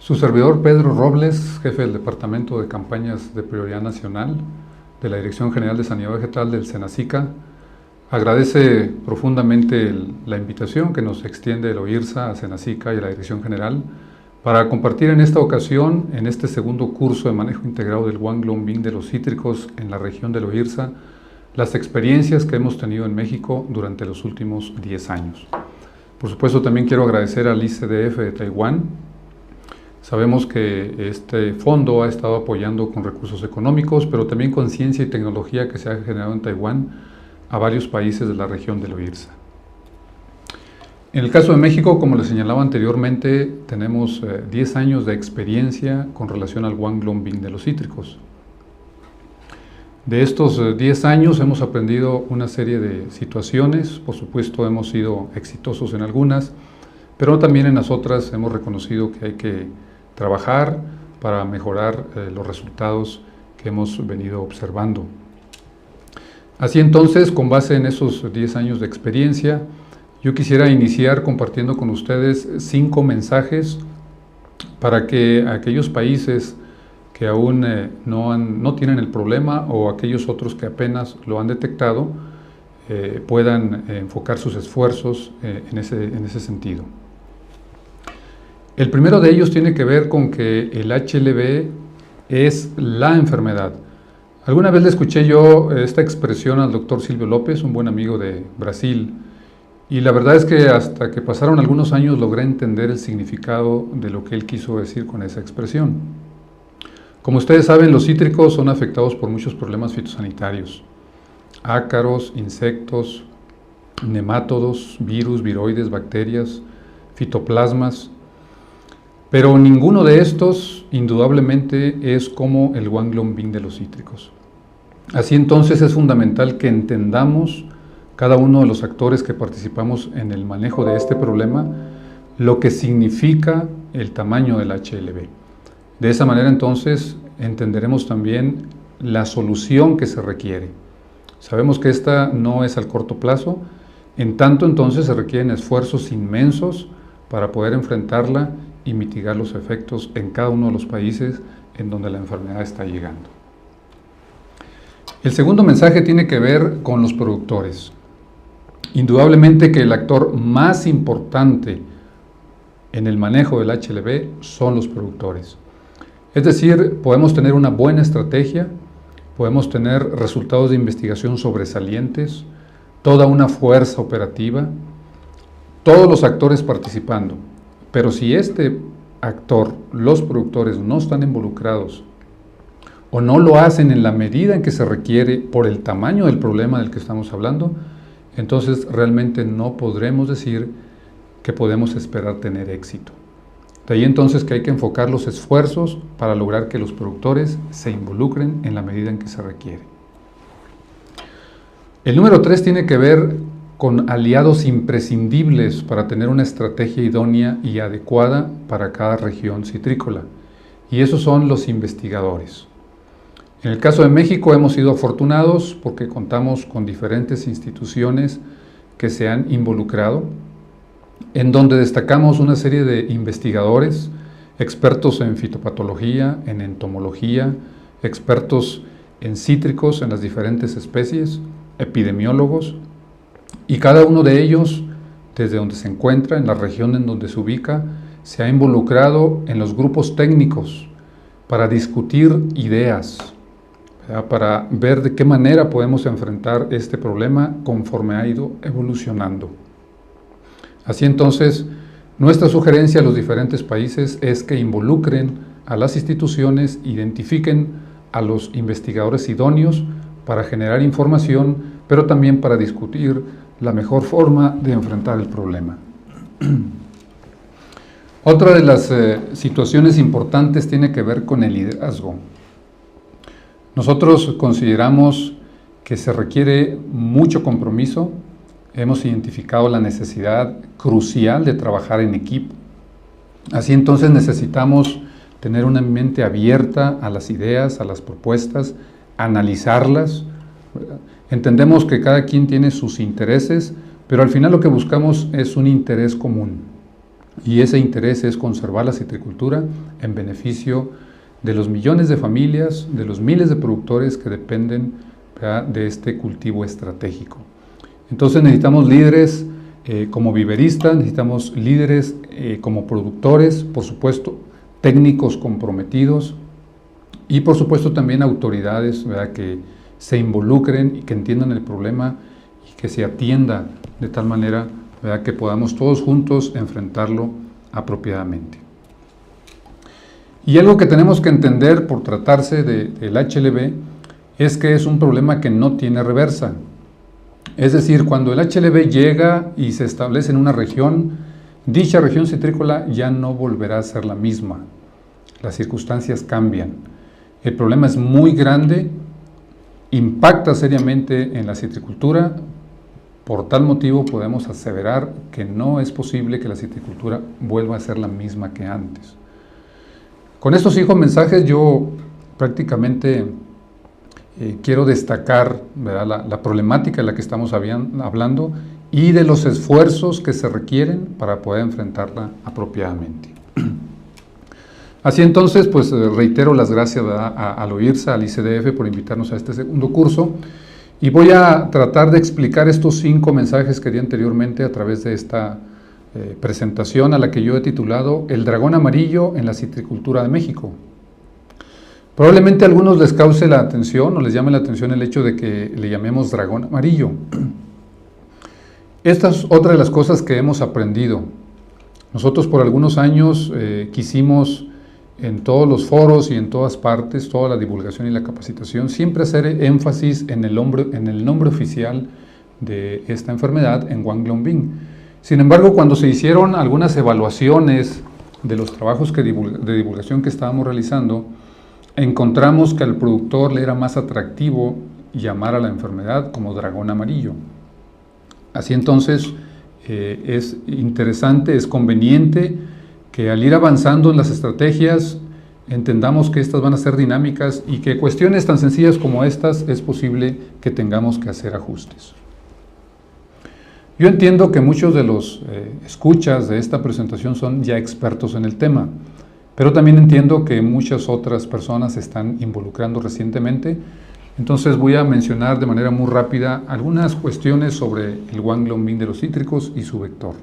Su servidor Pedro Robles, jefe del Departamento de Campañas de Prioridad Nacional de la Dirección General de Sanidad Vegetal del SENASICA, agradece profundamente la invitación que nos extiende el OIRSA a SENASICA y a la Dirección General para compartir en esta ocasión, en este segundo curso de manejo integrado del Guanglongbing de los cítricos en la región del OIRSA, las experiencias que hemos tenido en México durante los últimos 10 años. Por supuesto, también quiero agradecer al ICDF de Taiwán. Sabemos que este fondo ha estado apoyando con recursos económicos, pero también con ciencia y tecnología que se ha generado en Taiwán a varios países de la región del OIRSA. En el caso de México, como les señalaba anteriormente, tenemos 10 años de experiencia con relación al Guanglongbing de los cítricos. De estos 10 años hemos aprendido una serie de situaciones, por supuesto hemos sido exitosos en algunas, pero también en las otras hemos reconocido que hay que trabajar para mejorar los resultados que hemos venido observando. Así entonces, con base en esos 10 años de experiencia, yo quisiera iniciar compartiendo con ustedes 5 mensajes para que aquellos países que aún no tienen el problema o aquellos otros que apenas lo han detectado puedan enfocar sus esfuerzos en ese sentido. El primero de ellos tiene que ver con que el HLB es la enfermedad. Alguna vez le escuché yo esta expresión al doctor Silvio López, un buen amigo de Brasil, y la verdad es que hasta que pasaron algunos años logré entender el significado de lo que él quiso decir con esa expresión. Como ustedes saben, los cítricos son afectados por muchos problemas fitosanitarios: ácaros, insectos, nemátodos, virus, viroides, bacterias, fitoplasmas. Pero ninguno de estos, indudablemente, es como el Guanglongbing de los cítricos. Así entonces es fundamental que entendamos, cada uno de los actores que participamos en el manejo de este problema, lo que significa el tamaño del HLB. De esa manera entonces entenderemos también la solución que se requiere. Sabemos que esta no es al corto plazo, en tanto entonces se requieren esfuerzos inmensos para poder enfrentarla y mitigar los efectos en cada uno de los países en donde la enfermedad está llegando. El segundo mensaje tiene que ver con los productores. Indudablemente que el actor más importante en el manejo del HLB son los productores. Es decir, podemos tener una buena estrategia, podemos tener resultados de investigación sobresalientes, toda una fuerza operativa, todos los actores participando. Pero si este actor, los productores, no están involucrados o no lo hacen en la medida en que se requiere por el tamaño del problema del que estamos hablando, entonces realmente no podremos decir que podemos esperar tener éxito. De ahí entonces que hay que enfocar los esfuerzos para lograr que los productores se involucren en la medida en que se requiere. El número 3 tiene que ver con aliados imprescindibles para tener una estrategia idónea y adecuada para cada región citrícola, y esos son los investigadores. En el caso de México hemos sido afortunados porque contamos con diferentes instituciones que se han involucrado, en donde destacamos una serie de investigadores, expertos en fitopatología, en entomología, expertos en cítricos en las diferentes especies, epidemiólogos, y cada uno de ellos, desde donde se encuentra, en la región en donde se ubica, se ha involucrado en los grupos técnicos para discutir ideas, para ver de qué manera podemos enfrentar este problema conforme ha ido evolucionando. Así entonces, nuestra sugerencia a los diferentes países es que involucren a las instituciones, identifiquen a los investigadores idóneos para generar información, pero también para discutir la mejor forma de enfrentar el problema. Otra de las situaciones importantes tiene que ver con el liderazgo. Nosotros consideramos que se requiere mucho compromiso. Hemos identificado la necesidad crucial de trabajar en equipo. Así entonces necesitamos tener una mente abierta a las ideas, a las propuestas, analizarlas. Entendemos que cada quien tiene sus intereses, pero al final lo que buscamos es un interés común. y ese interés es conservar la citricultura en beneficio de los millones de familias, de los miles de productores que dependen, ¿verdad?, de este cultivo estratégico. Entonces necesitamos líderes como viveristas, necesitamos líderes como productores, por supuesto, técnicos comprometidos y por supuesto también autoridades, ¿verdad?, que se involucren y que entiendan el problema y que se atienda de tal manera, ¿verdad?, que podamos todos juntos enfrentarlo apropiadamente. Y algo que tenemos que entender por tratarse del HLB es que es un problema que no tiene reversa. Es decir, cuando el HLB llega y se establece en una región, dicha región citrícola ya no volverá a ser la misma. Las circunstancias cambian. El problema es muy grande, impacta seriamente en la citricultura. Por tal motivo podemos aseverar que no es posible que la citricultura vuelva a ser la misma que antes. Con estos 5 mensajes yo prácticamente quiero destacar, ¿verdad?, la problemática de la que estamos hablando y de los esfuerzos que se requieren para poder enfrentarla apropiadamente. Así entonces, pues reitero las gracias al OIRSA, al ICDF por invitarnos a este segundo curso y voy a tratar de explicar estos 5 mensajes que di anteriormente a través de esta presentación a la que yo he titulado El dragón amarillo en la citricultura de México. Probablemente a algunos les cause la atención o les llame la atención el hecho de que le llamemos dragón amarillo. Esta es otra de las cosas que hemos aprendido. Nosotros por algunos años quisimos en todos los foros y en todas partes, toda la divulgación y la capacitación, siempre hacer énfasis en el nombre oficial de esta enfermedad, en Wanglong-Bing. Sin embargo, cuando se hicieron algunas evaluaciones de los trabajos de divulgación que estábamos realizando, encontramos que al productor le era más atractivo llamar a la enfermedad como dragón amarillo. Así entonces, es interesante, es conveniente que al ir avanzando en las estrategias entendamos que estas van a ser dinámicas y que cuestiones tan sencillas como estas es posible que tengamos que hacer ajustes. Yo entiendo que muchos de los escuchas de esta presentación son ya expertos en el tema, pero también entiendo que muchas otras personas se están involucrando recientemente, entonces voy a mencionar de manera muy rápida algunas cuestiones sobre el Wanglong-Bing de los cítricos y su vector.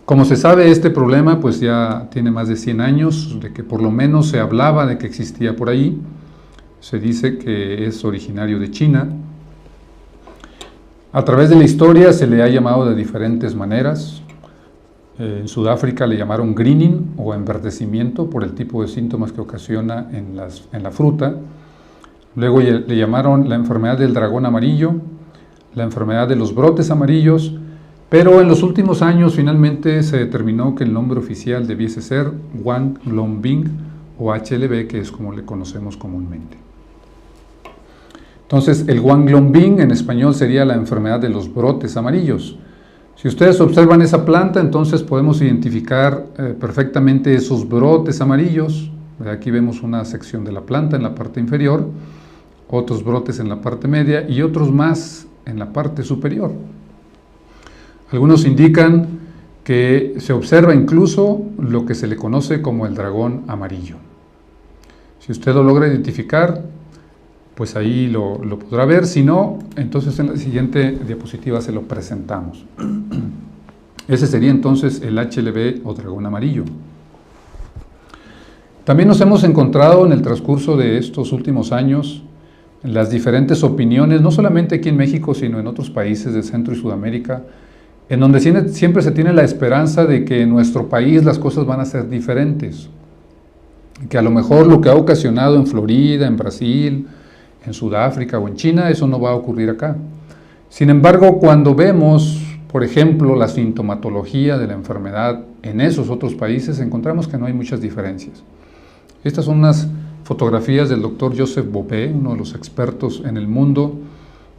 Como se sabe, este problema pues ya tiene más de 100 años, de que por lo menos se hablaba de que existía por ahí. Se dice que es originario de China. A través de la historia se le ha llamado de diferentes maneras. En Sudáfrica le llamaron greening o enverdecimiento por el tipo de síntomas que ocasiona en la fruta. Luego le llamaron la enfermedad del dragón amarillo, la enfermedad de los brotes amarillos, pero en los últimos años finalmente se determinó que el nombre oficial debiese ser Wanglong-Bing o HLB, que es como le conocemos comúnmente. Entonces, el Wanglong-Bing en español sería la enfermedad de los brotes amarillos. Si ustedes observan esa planta, entonces podemos identificar perfectamente esos brotes amarillos. Aquí vemos una sección de la planta en la parte inferior, otros brotes en la parte media y otros más en la parte superior. Algunos indican que se observa incluso lo que se le conoce como el dragón amarillo. Si usted lo logra identificar, pues ahí lo podrá ver. Si no, entonces en la siguiente diapositiva se lo presentamos. Ese sería entonces el HLB o dragón amarillo. También nos hemos encontrado en el transcurso de estos últimos años las diferentes opiniones, no solamente aquí en México, sino en otros países de Centro y Sudamérica, en donde siempre se tiene la esperanza de que en nuestro país las cosas van a ser diferentes, que a lo mejor lo que ha ocasionado en Florida, en Brasil, en Sudáfrica o en China, eso no va a ocurrir acá. Sin embargo, cuando vemos, por ejemplo, la sintomatología de la enfermedad en esos otros países, encontramos que no hay muchas diferencias. Estas son unas fotografías del doctor Joseph Bové, uno de los expertos en el mundo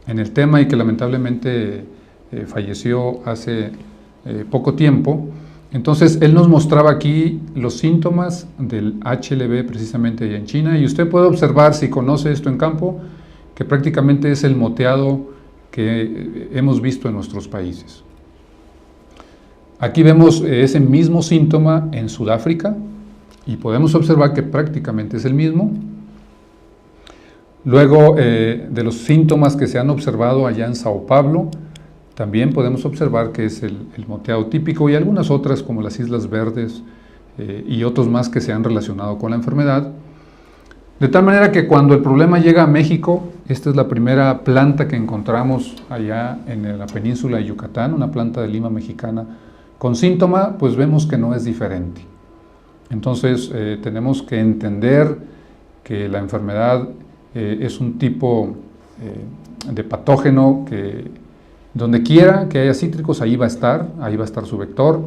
en el tema y que lamentablemente falleció hace poco tiempo. Entonces, él nos mostraba aquí los síntomas del HLB precisamente allá en China y usted puede observar, si conoce esto en campo, que prácticamente es el moteado que hemos visto en nuestros países. Aquí vemos ese mismo síntoma en Sudáfrica y podemos observar que prácticamente es el mismo. Luego, de los síntomas que se han observado allá en Sao Paulo, también podemos observar que es el moteado típico y algunas otras como las Islas Verdes y otros más que se han relacionado con la enfermedad. De tal manera que cuando el problema llega a México, esta es la primera planta que encontramos allá en la península de Yucatán, una planta de lima mexicana con síntoma, pues vemos que no es diferente. Entonces tenemos que entender que la enfermedad es un tipo de patógeno que donde quiera que haya cítricos, ahí va a estar su vector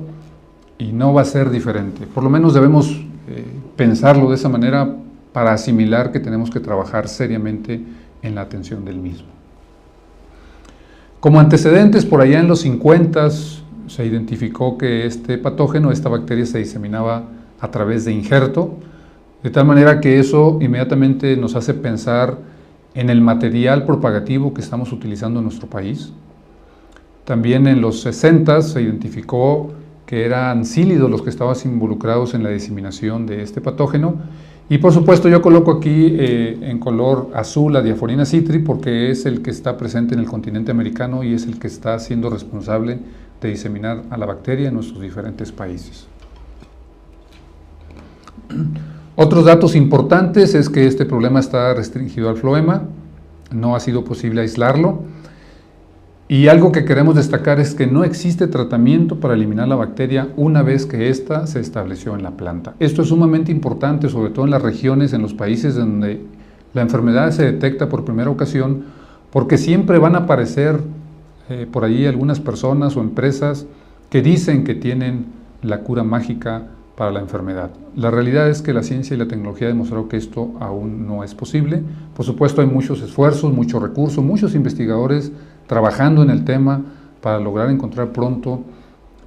y no va a ser diferente. Por lo menos debemos pensarlo de esa manera para asimilar que tenemos que trabajar seriamente en la atención del mismo. Como antecedentes, por allá en los 50s se identificó que este patógeno, esta bacteria se diseminaba a través de injerto, de tal manera que eso inmediatamente nos hace pensar en el material propagativo que estamos utilizando en nuestro país. También en los 60s se identificó que eran cílidos los que estaban involucrados en la diseminación de este patógeno. Y por supuesto yo coloco aquí en color azul la Diaforina citri porque es el que está presente en el continente americano y es el que está siendo responsable de diseminar a la bacteria en nuestros diferentes países. Otros datos importantes es que este problema está restringido al floema, no ha sido posible aislarlo. Y algo que queremos destacar es que no existe tratamiento para eliminar la bacteria una vez que ésta se estableció en la planta. Esto es sumamente importante, sobre todo en las regiones, en los países donde la enfermedad se detecta por primera ocasión, porque siempre van a aparecer por ahí algunas personas o empresas que dicen que tienen la cura mágica para la enfermedad. La realidad es que la ciencia y la tecnología han demostrado que esto aún no es posible. Por supuesto hay muchos esfuerzos, muchos recursos, muchos investigadores trabajando en el tema para lograr encontrar pronto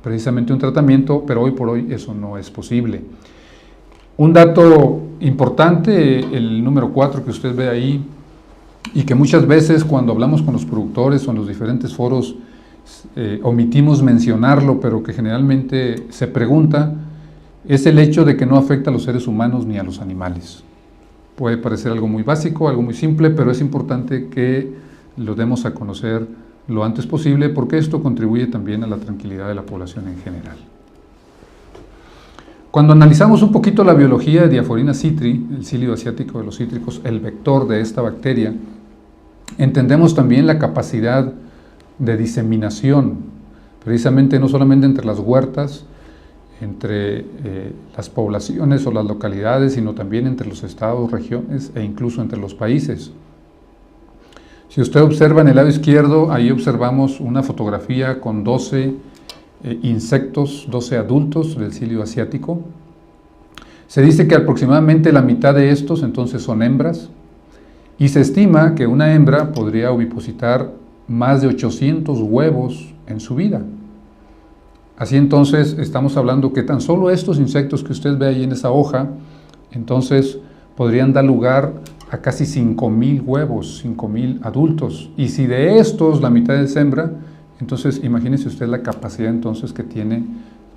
precisamente un tratamiento, pero hoy por hoy eso no es posible. Un dato importante, el número 4 que usted ve ahí, y que muchas veces cuando hablamos con los productores o en los diferentes foros omitimos mencionarlo, pero que generalmente se pregunta, es el hecho de que no afecta a los seres humanos ni a los animales. Puede parecer algo muy básico, algo muy simple, pero es importante que lo demos a conocer lo antes posible porque esto contribuye también a la tranquilidad de la población en general. Cuando analizamos un poquito la biología de Diaforina citri, el cílido asiático de los cítricos, el vector de esta bacteria, entendemos también la capacidad de diseminación, precisamente no solamente entre las huertas, entre las poblaciones o las localidades, sino también entre los estados, regiones e incluso entre los países. Si usted observa en el lado izquierdo, ahí observamos una fotografía con 12 insectos, 12 adultos del cílido asiático. Se dice que aproximadamente la mitad de estos entonces son hembras y se estima que una hembra podría ovipositar más de 800 huevos en su vida. Así entonces estamos hablando que tan solo estos insectos que usted ve ahí en esa hoja, entonces podrían dar lugar a casi 5,000 huevos, 5,000 adultos. Y si de estos la mitad es hembra, entonces imagínese usted la capacidad entonces que tiene,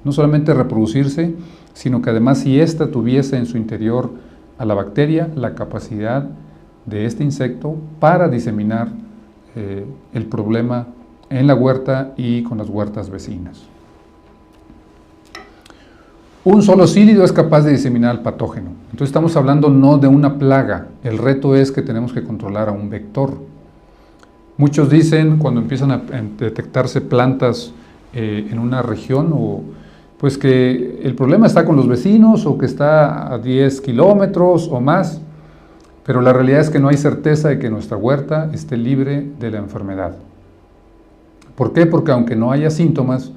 no solamente reproducirse, sino que además si ésta tuviese en su interior a la bacteria, la capacidad de este insecto para diseminar el problema en la huerta y con las huertas vecinas. Un solo cílido es capaz de diseminar el patógeno. Entonces estamos hablando no de una plaga, el reto es que tenemos que controlar a un vector. Muchos dicen cuando empiezan a detectarse plantas en una región, pues que el problema está con los vecinos o que está a 10 kilómetros o más, pero la realidad es que no hay certeza de que nuestra huerta esté libre de la enfermedad. ¿Por qué? Porque aunque no haya síntomas,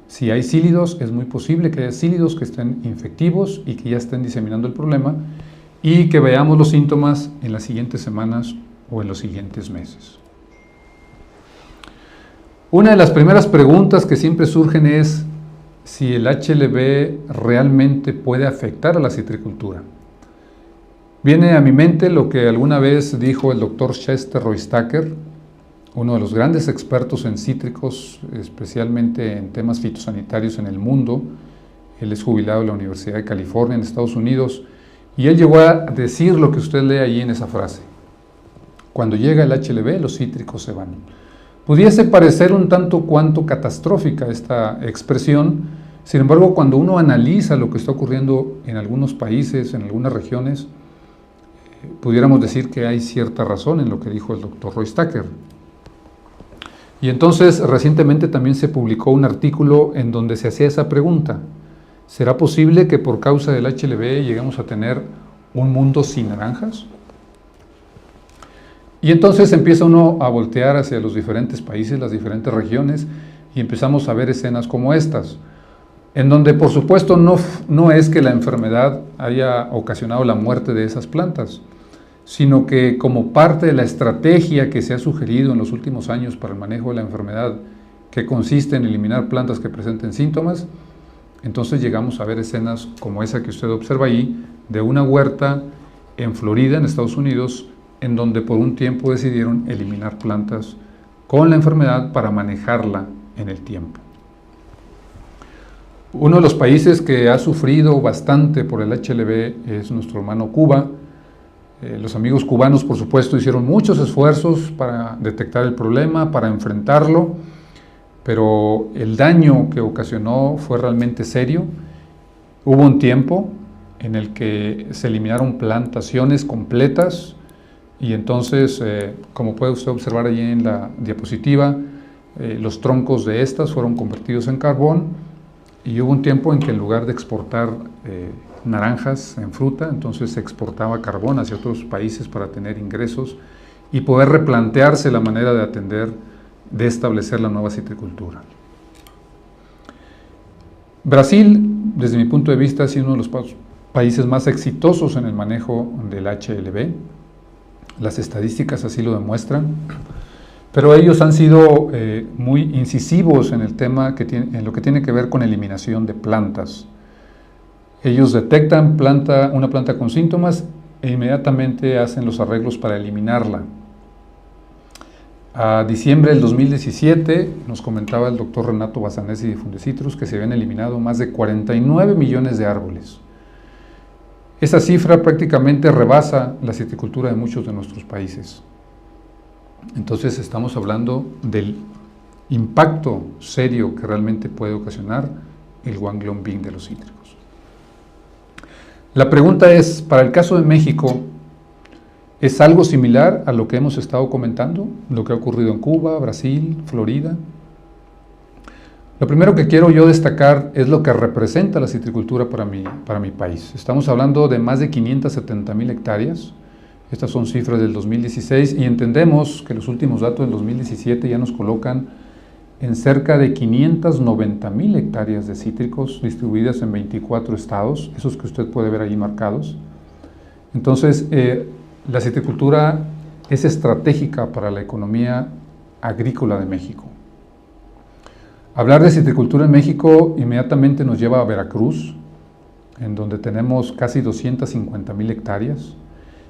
si hay cílidos, es muy posible que haya cílidos que estén infectivos y que ya estén diseminando el problema y que veamos los síntomas en las siguientes semanas o en los siguientes meses. Una de las primeras preguntas que siempre surgen es si el HLB realmente puede afectar a la citricultura. Viene a mi mente lo que alguna vez dijo el doctor Chester Roystacker, uno de los grandes expertos en cítricos, especialmente en temas fitosanitarios en el mundo. Él es jubilado de la Universidad de California en Estados Unidos, y él llegó a decir lo que usted lee ahí en esa frase: cuando llega el HLB, los cítricos se van. Pudiese parecer un tanto cuanto catastrófica esta expresión. Sin embargo, cuando uno analiza lo que está ocurriendo en algunos países, en algunas regiones, pudiéramos decir que hay cierta razón en lo que dijo el doctor Roy Stacker. Y entonces, recientemente también se publicó un artículo en donde se hacía esa pregunta: ¿será posible que por causa del HLB lleguemos a tener un mundo sin naranjas? Y entonces empieza uno a voltear hacia los diferentes países, las diferentes regiones, y empezamos a ver escenas como estas, en donde por supuesto no es que la enfermedad haya ocasionado la muerte de esas plantas, sino que como parte de la estrategia que se ha sugerido en los últimos años para el manejo de la enfermedad, que consiste en eliminar plantas que presenten síntomas, entonces llegamos a ver escenas como esa que usted observa ahí, de una huerta en Florida, en Estados Unidos, en donde por un tiempo decidieron eliminar plantas con la enfermedad para manejarla en el tiempo. Uno de los países que ha sufrido bastante por el HLB es nuestro hermano Cuba. Los amigos cubanos, por supuesto, hicieron muchos esfuerzos para detectar el problema, para enfrentarlo, pero el daño que ocasionó fue realmente serio. Hubo un tiempo en el que se eliminaron plantaciones completas, y entonces, como puede usted observar allí en la diapositiva, los troncos de estas fueron convertidos en carbón, y hubo un tiempo en que en lugar de exportar naranjas en fruta, entonces se exportaba carbón hacia otros países para tener ingresos y poder replantearse la manera de atender, de establecer la nueva citricultura. Brasil, desde mi punto de vista, ha sido uno de los países más exitosos en el manejo del HLB. Las estadísticas así lo demuestran, pero ellos han sido muy incisivos en el tema en lo que tiene que ver con eliminación de plantas. Ellos detectan una planta con síntomas e inmediatamente hacen los arreglos para eliminarla. A diciembre del 2017 nos comentaba el doctor Renato Basanesi de Fundecitrus que se habían eliminado más de 49 millones de árboles. Esa cifra prácticamente rebasa la citricultura de muchos de nuestros países. Entonces estamos hablando del impacto serio que realmente puede ocasionar el Wanglong-Bean de los cítricos. La pregunta es, para el caso de México, ¿es algo similar a lo que hemos estado comentando? ¿Lo que ha ocurrido en Cuba, Brasil, Florida? Lo primero que quiero yo destacar es lo que representa la citricultura para mi país. Estamos hablando de más de 570,000 hectáreas. Estas son cifras del 2016 y entendemos que los últimos datos del 2017 ya nos colocan en cerca de 590,000 hectáreas de cítricos distribuidas en 24 estados, esos que usted puede ver ahí marcados. Entonces, la citricultura es estratégica para la economía agrícola de México. Hablar de citricultura en México inmediatamente nos lleva a Veracruz, en donde tenemos casi 250,000 hectáreas,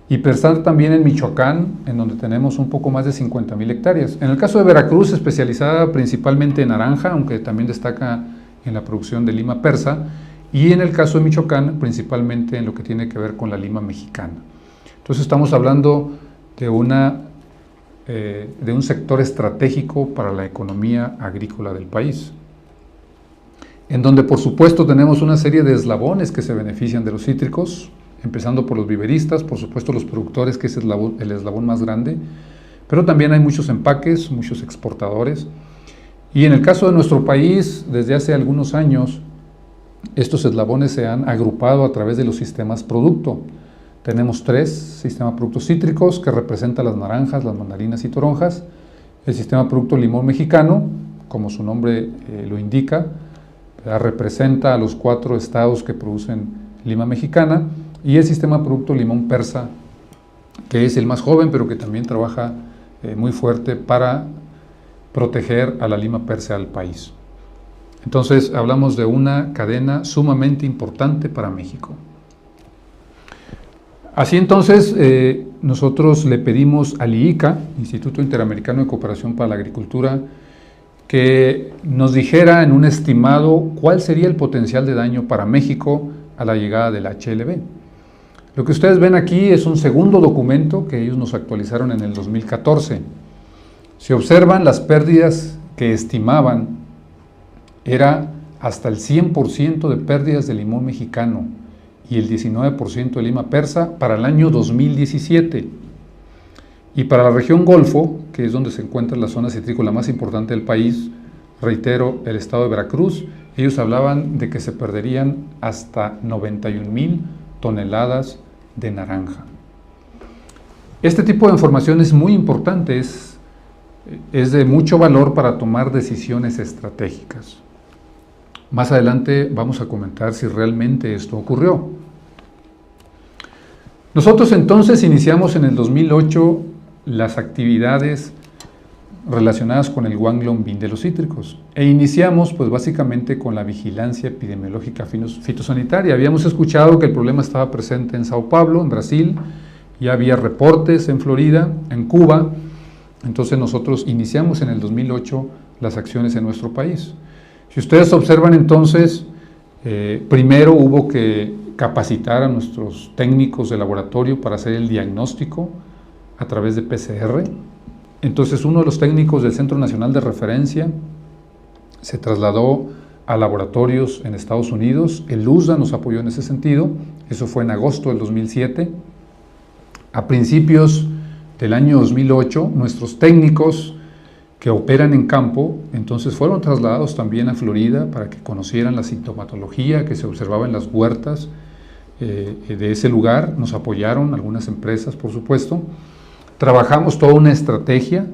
y pensar también en Michoacán, en donde tenemos un poco más de 50,000 hectáreas. En el caso de Veracruz, especializada principalmente en naranja, aunque también destaca en la producción de lima persa, y en el caso de Michoacán, principalmente en lo que tiene que ver con la lima mexicana. Entonces estamos hablando de un sector estratégico para la economía agrícola del país, en donde por supuesto tenemos una serie de eslabones que se benefician de los cítricos, empezando por los viveristas, por supuesto los productores, que es el eslabón más grande, pero también hay muchos empaques, muchos exportadores, y en el caso de nuestro país, desde hace algunos años, estos eslabones se han agrupado a través de los sistemas producto. Tenemos 3 sistemas productos cítricos que representan las naranjas, las mandarinas y toronjas, el sistema producto limón mexicano, como su nombre lo indica, representa a los 4 estados que producen lima mexicana, y el sistema producto limón persa, que es el más joven, pero que también trabaja muy fuerte para proteger a la lima persa al país. Entonces hablamos de una cadena sumamente importante para México. Así entonces, nosotros le pedimos al IICA, Instituto Interamericano de Cooperación para la Agricultura, que nos dijera en un estimado cuál sería el potencial de daño para México a la llegada del HLB. Lo que ustedes ven aquí es un segundo documento que ellos nos actualizaron en el 2014. Si observan, las pérdidas que estimaban era hasta el 100% de pérdidas de limón mexicano y el 19% de lima persa para el año 2017. Y para la región Golfo, que es donde se encuentra la zona citrícola más importante del país, reitero, el estado de Veracruz, ellos hablaban de que se perderían hasta 91,000 toneladas de naranja. Este tipo de información es muy importante, es de mucho valor para tomar decisiones estratégicas. Más adelante vamos a comentar si realmente esto ocurrió. Nosotros entonces iniciamos en el 2008 las actividades relacionadas con el Guanglongbin de los cítricos e iniciamos pues básicamente con la vigilancia epidemiológica fitosanitaria. Habíamos escuchado que el problema estaba presente en Sao Paulo, en Brasil, ya había reportes en Florida, en Cuba, entonces nosotros iniciamos en el 2008 las acciones en nuestro país. Si ustedes observan entonces, primero hubo que capacitar a nuestros técnicos de laboratorio para hacer el diagnóstico a través de PCR. Entonces uno de los técnicos del Centro Nacional de Referencia se trasladó a laboratorios en Estados Unidos, el USDA nos apoyó en ese sentido, eso fue en agosto del 2007. A principios del año 2008, nuestros técnicos que operan en campo, entonces fueron trasladados también a Florida para que conocieran la sintomatología que se observaba en las huertas de ese lugar. Nos apoyaron algunas empresas, por supuesto. Trabajamos toda una estrategia,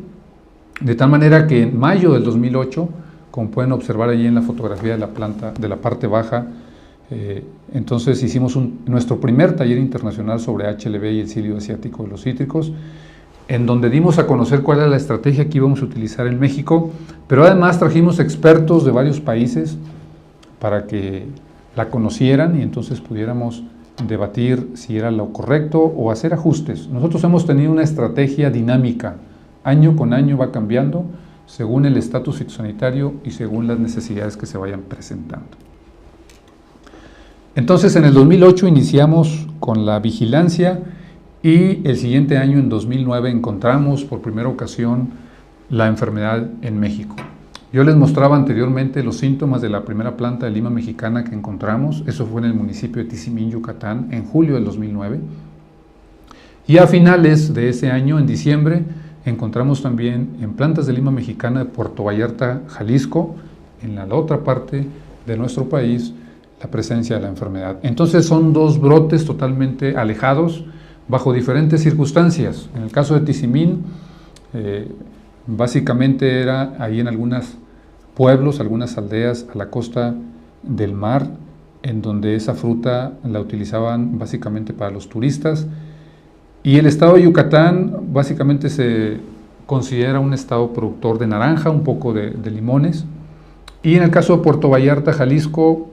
de tal manera que en mayo del 2008, como pueden observar allí en la fotografía de la planta, de la parte baja, entonces hicimos nuestro primer taller internacional sobre HLB y el cilio asiático de los cítricos, en donde dimos a conocer cuál era la estrategia que íbamos a utilizar en México, pero además trajimos expertos de varios países para que la conocieran y entonces pudiéramos debatir si era lo correcto o hacer ajustes. Nosotros hemos tenido una estrategia dinámica, año con año va cambiando según el estatus fitosanitario y según las necesidades que se vayan presentando. Entonces en el 2008 iniciamos con la vigilancia y el siguiente año, en 2009, encontramos por primera ocasión la enfermedad en México. Yo les mostraba anteriormente los síntomas de la primera planta de lima mexicana que encontramos. Eso fue en el municipio de Tizimín, Yucatán, en julio del 2009. Y a finales de ese año, en diciembre, encontramos también en plantas de lima mexicana de Puerto Vallarta, Jalisco, en la otra parte de nuestro país, la presencia de la enfermedad. Entonces son dos brotes totalmente alejados, bajo diferentes circunstancias. En el caso de Tizimín, básicamente era ahí en algunos pueblos, algunas aldeas a la costa del mar, en donde esa fruta la utilizaban básicamente para los turistas. Y el estado de Yucatán básicamente se considera un estado productor de naranja, un poco de limones. Y en el caso de Puerto Vallarta, Jalisco,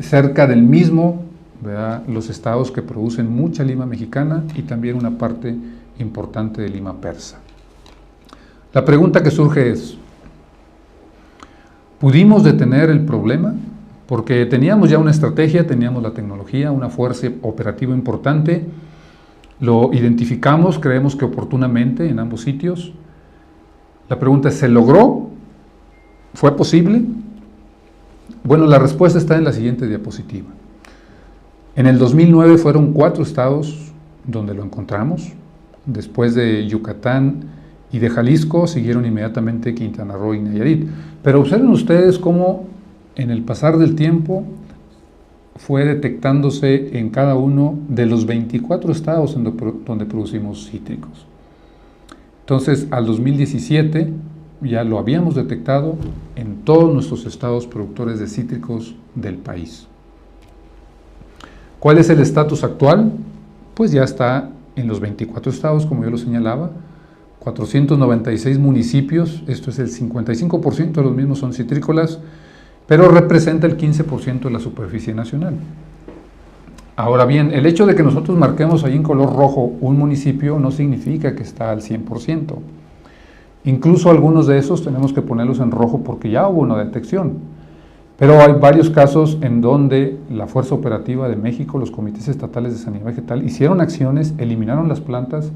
cerca del mismo, ¿verdad?, los estados que producen mucha lima mexicana y también una parte importante de lima persa. La pregunta que surge es, ¿pudimos detener el problema? Porque teníamos ya una estrategia, teníamos la tecnología, una fuerza operativa importante, lo identificamos, creemos que oportunamente en ambos sitios. La pregunta es, ¿se logró? ¿Fue posible? Bueno, la respuesta está en la siguiente diapositiva. En el 2009 fueron 4 estados donde lo encontramos. Después de Yucatán y de Jalisco siguieron inmediatamente Quintana Roo y Nayarit. Pero observen ustedes cómo en el pasar del tiempo fue detectándose en cada uno de los 24 estados donde producimos cítricos. Entonces, al 2017 ya lo habíamos detectado en todos nuestros estados productores de cítricos del país. ¿Cuál es el estatus actual? Pues ya está en los 24 estados, como yo lo señalaba, 496 municipios, esto es el 55% de los mismos son citrícolas, pero representa el 15% de la superficie nacional. Ahora bien, el hecho de que nosotros marquemos ahí en color rojo un municipio no significa que está al 100%. Incluso algunos de esos tenemos que ponerlos en rojo porque ya hubo una detección. Pero hay varios casos en donde la Fuerza Operativa de México, los comités estatales de sanidad vegetal, hicieron acciones, eliminaron las plantas,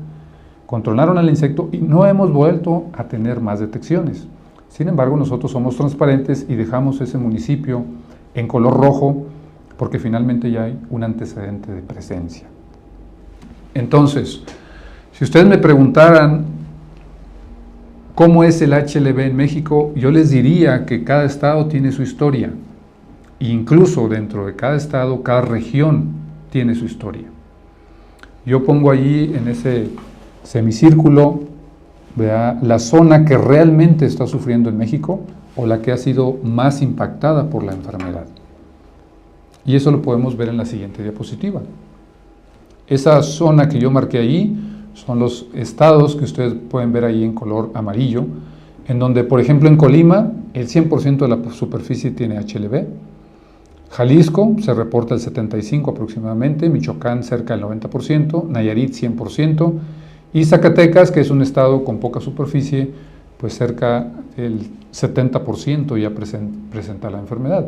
controlaron al insecto y no hemos vuelto a tener más detecciones. Sin embargo, nosotros somos transparentes y dejamos ese municipio en color rojo porque finalmente ya hay un antecedente de presencia. Entonces, si ustedes me preguntaran cómo es el HLB en México, yo les diría que cada estado tiene su historia. Incluso dentro de cada estado, cada región tiene su historia. Yo pongo allí en ese semicírculo, vea, la zona que realmente está sufriendo en México o la que ha sido más impactada por la enfermedad. Y eso lo podemos ver en la siguiente diapositiva. Esa zona que yo marqué ahí son los estados que ustedes pueden ver ahí en color amarillo, en donde, por ejemplo, en Colima, el 100% de la superficie tiene HLB. Jalisco se reporta el 75% aproximadamente, Michoacán cerca del 90%, Nayarit 100%, y Zacatecas, que es un estado con poca superficie, pues cerca del 70% ya presenta la enfermedad.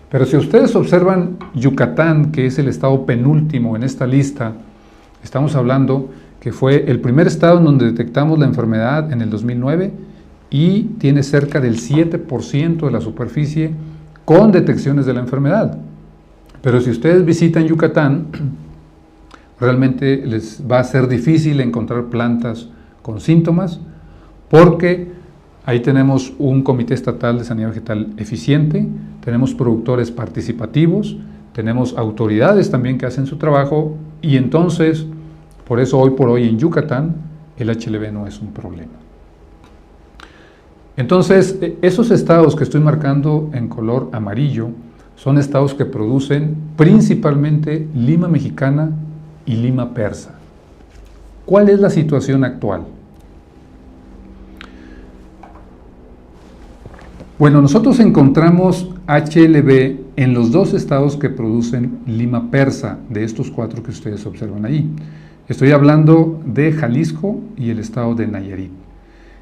Pero si ustedes observan Yucatán, que es el estado penúltimo en esta lista, estamos hablando que fue el primer estado en donde detectamos la enfermedad en el 2009 y tiene cerca del 7% de la superficie con detecciones de la enfermedad. Pero si ustedes visitan Yucatán, realmente les va a ser difícil encontrar plantas con síntomas porque ahí tenemos un comité estatal de sanidad vegetal eficiente, tenemos productores participativos, tenemos autoridades también que hacen su trabajo y entonces, por eso hoy por hoy en Yucatán, el HLB no es un problema. Entonces, esos estados que estoy marcando en color amarillo son estados que producen principalmente lima mexicana y lima persa. ¿Cuál es la situación actual? Bueno, nosotros encontramos HLB en los dos estados que producen lima persa, de estos 4 que ustedes observan ahí. Estoy hablando de Jalisco y el estado de Nayarit.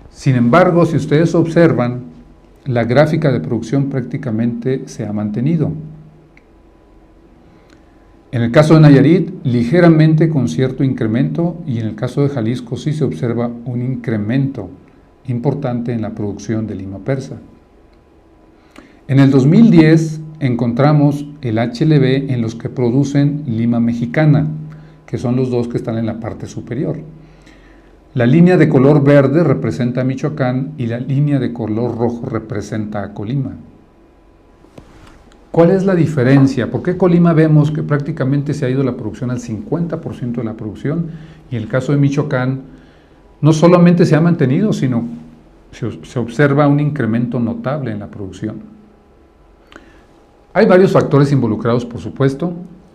Sin embargo, si ustedes observan, la gráfica de producción prácticamente se ha mantenido. En el caso de Nayarit, ligeramente con cierto incremento, y en el caso de Jalisco sí se observa un incremento importante en la producción de lima persa. En el 2010 encontramos el HLB en los que producen lima mexicana, que son los dos que están en la parte superior. La línea de color verde representa a Michoacán y la línea de color rojo representa a Colima. ¿Cuál es la diferencia? ¿Por qué Colima vemos que prácticamente se ha ido la producción al 50% de la producción y en el caso de Michoacán no solamente se ha mantenido, sino se observa un incremento notable en la producción? Hay varios factores involucrados, por supuesto,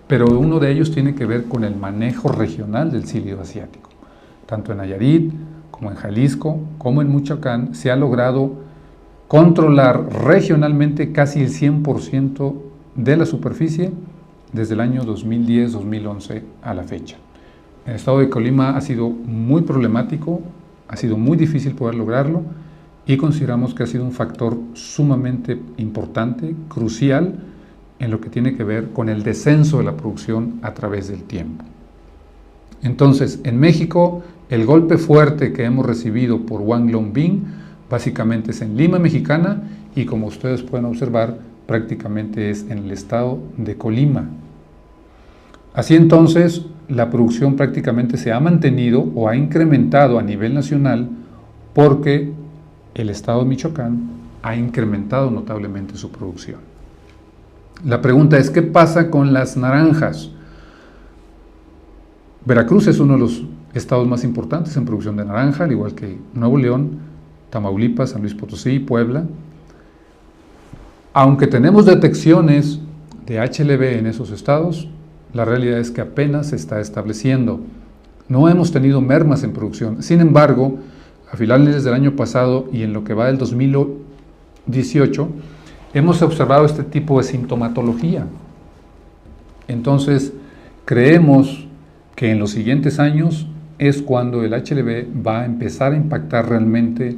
pero uno de ellos tiene que ver con el manejo regional del cilirio asiático. Tanto en Nayarit, como en Jalisco, como en Michoacán, se ha logrado controlar regionalmente casi el 100% de la superficie desde el año 2010-2011 a la fecha. En el estado de Colima ha sido muy problemático, ha sido muy difícil poder lograrlo y consideramos que ha sido un factor sumamente importante, crucial, en lo que tiene que ver con el descenso de la producción a través del tiempo. Entonces, en México, el golpe fuerte que hemos recibido por Wanglong-Bing básicamente es en lima mexicana y como ustedes pueden observar, prácticamente es en el estado de Colima. Así entonces, la producción prácticamente se ha mantenido o ha incrementado a nivel nacional porque el estado de Michoacán ha incrementado notablemente su producción. La pregunta es, ¿qué pasa con las naranjas? Veracruz es uno de los estados más importantes en producción de naranja, al igual que Nuevo León, Tamaulipas, San Luis Potosí, Puebla. Aunque tenemos detecciones de HLB en esos estados, la realidad es que apenas se está estableciendo. No hemos tenido mermas en producción. Sin embargo, a finales del año pasado y en lo que va del 2018, hemos observado este tipo de sintomatología. Entonces, creemos que en los siguientes años es cuando el HLB va a empezar a impactar realmente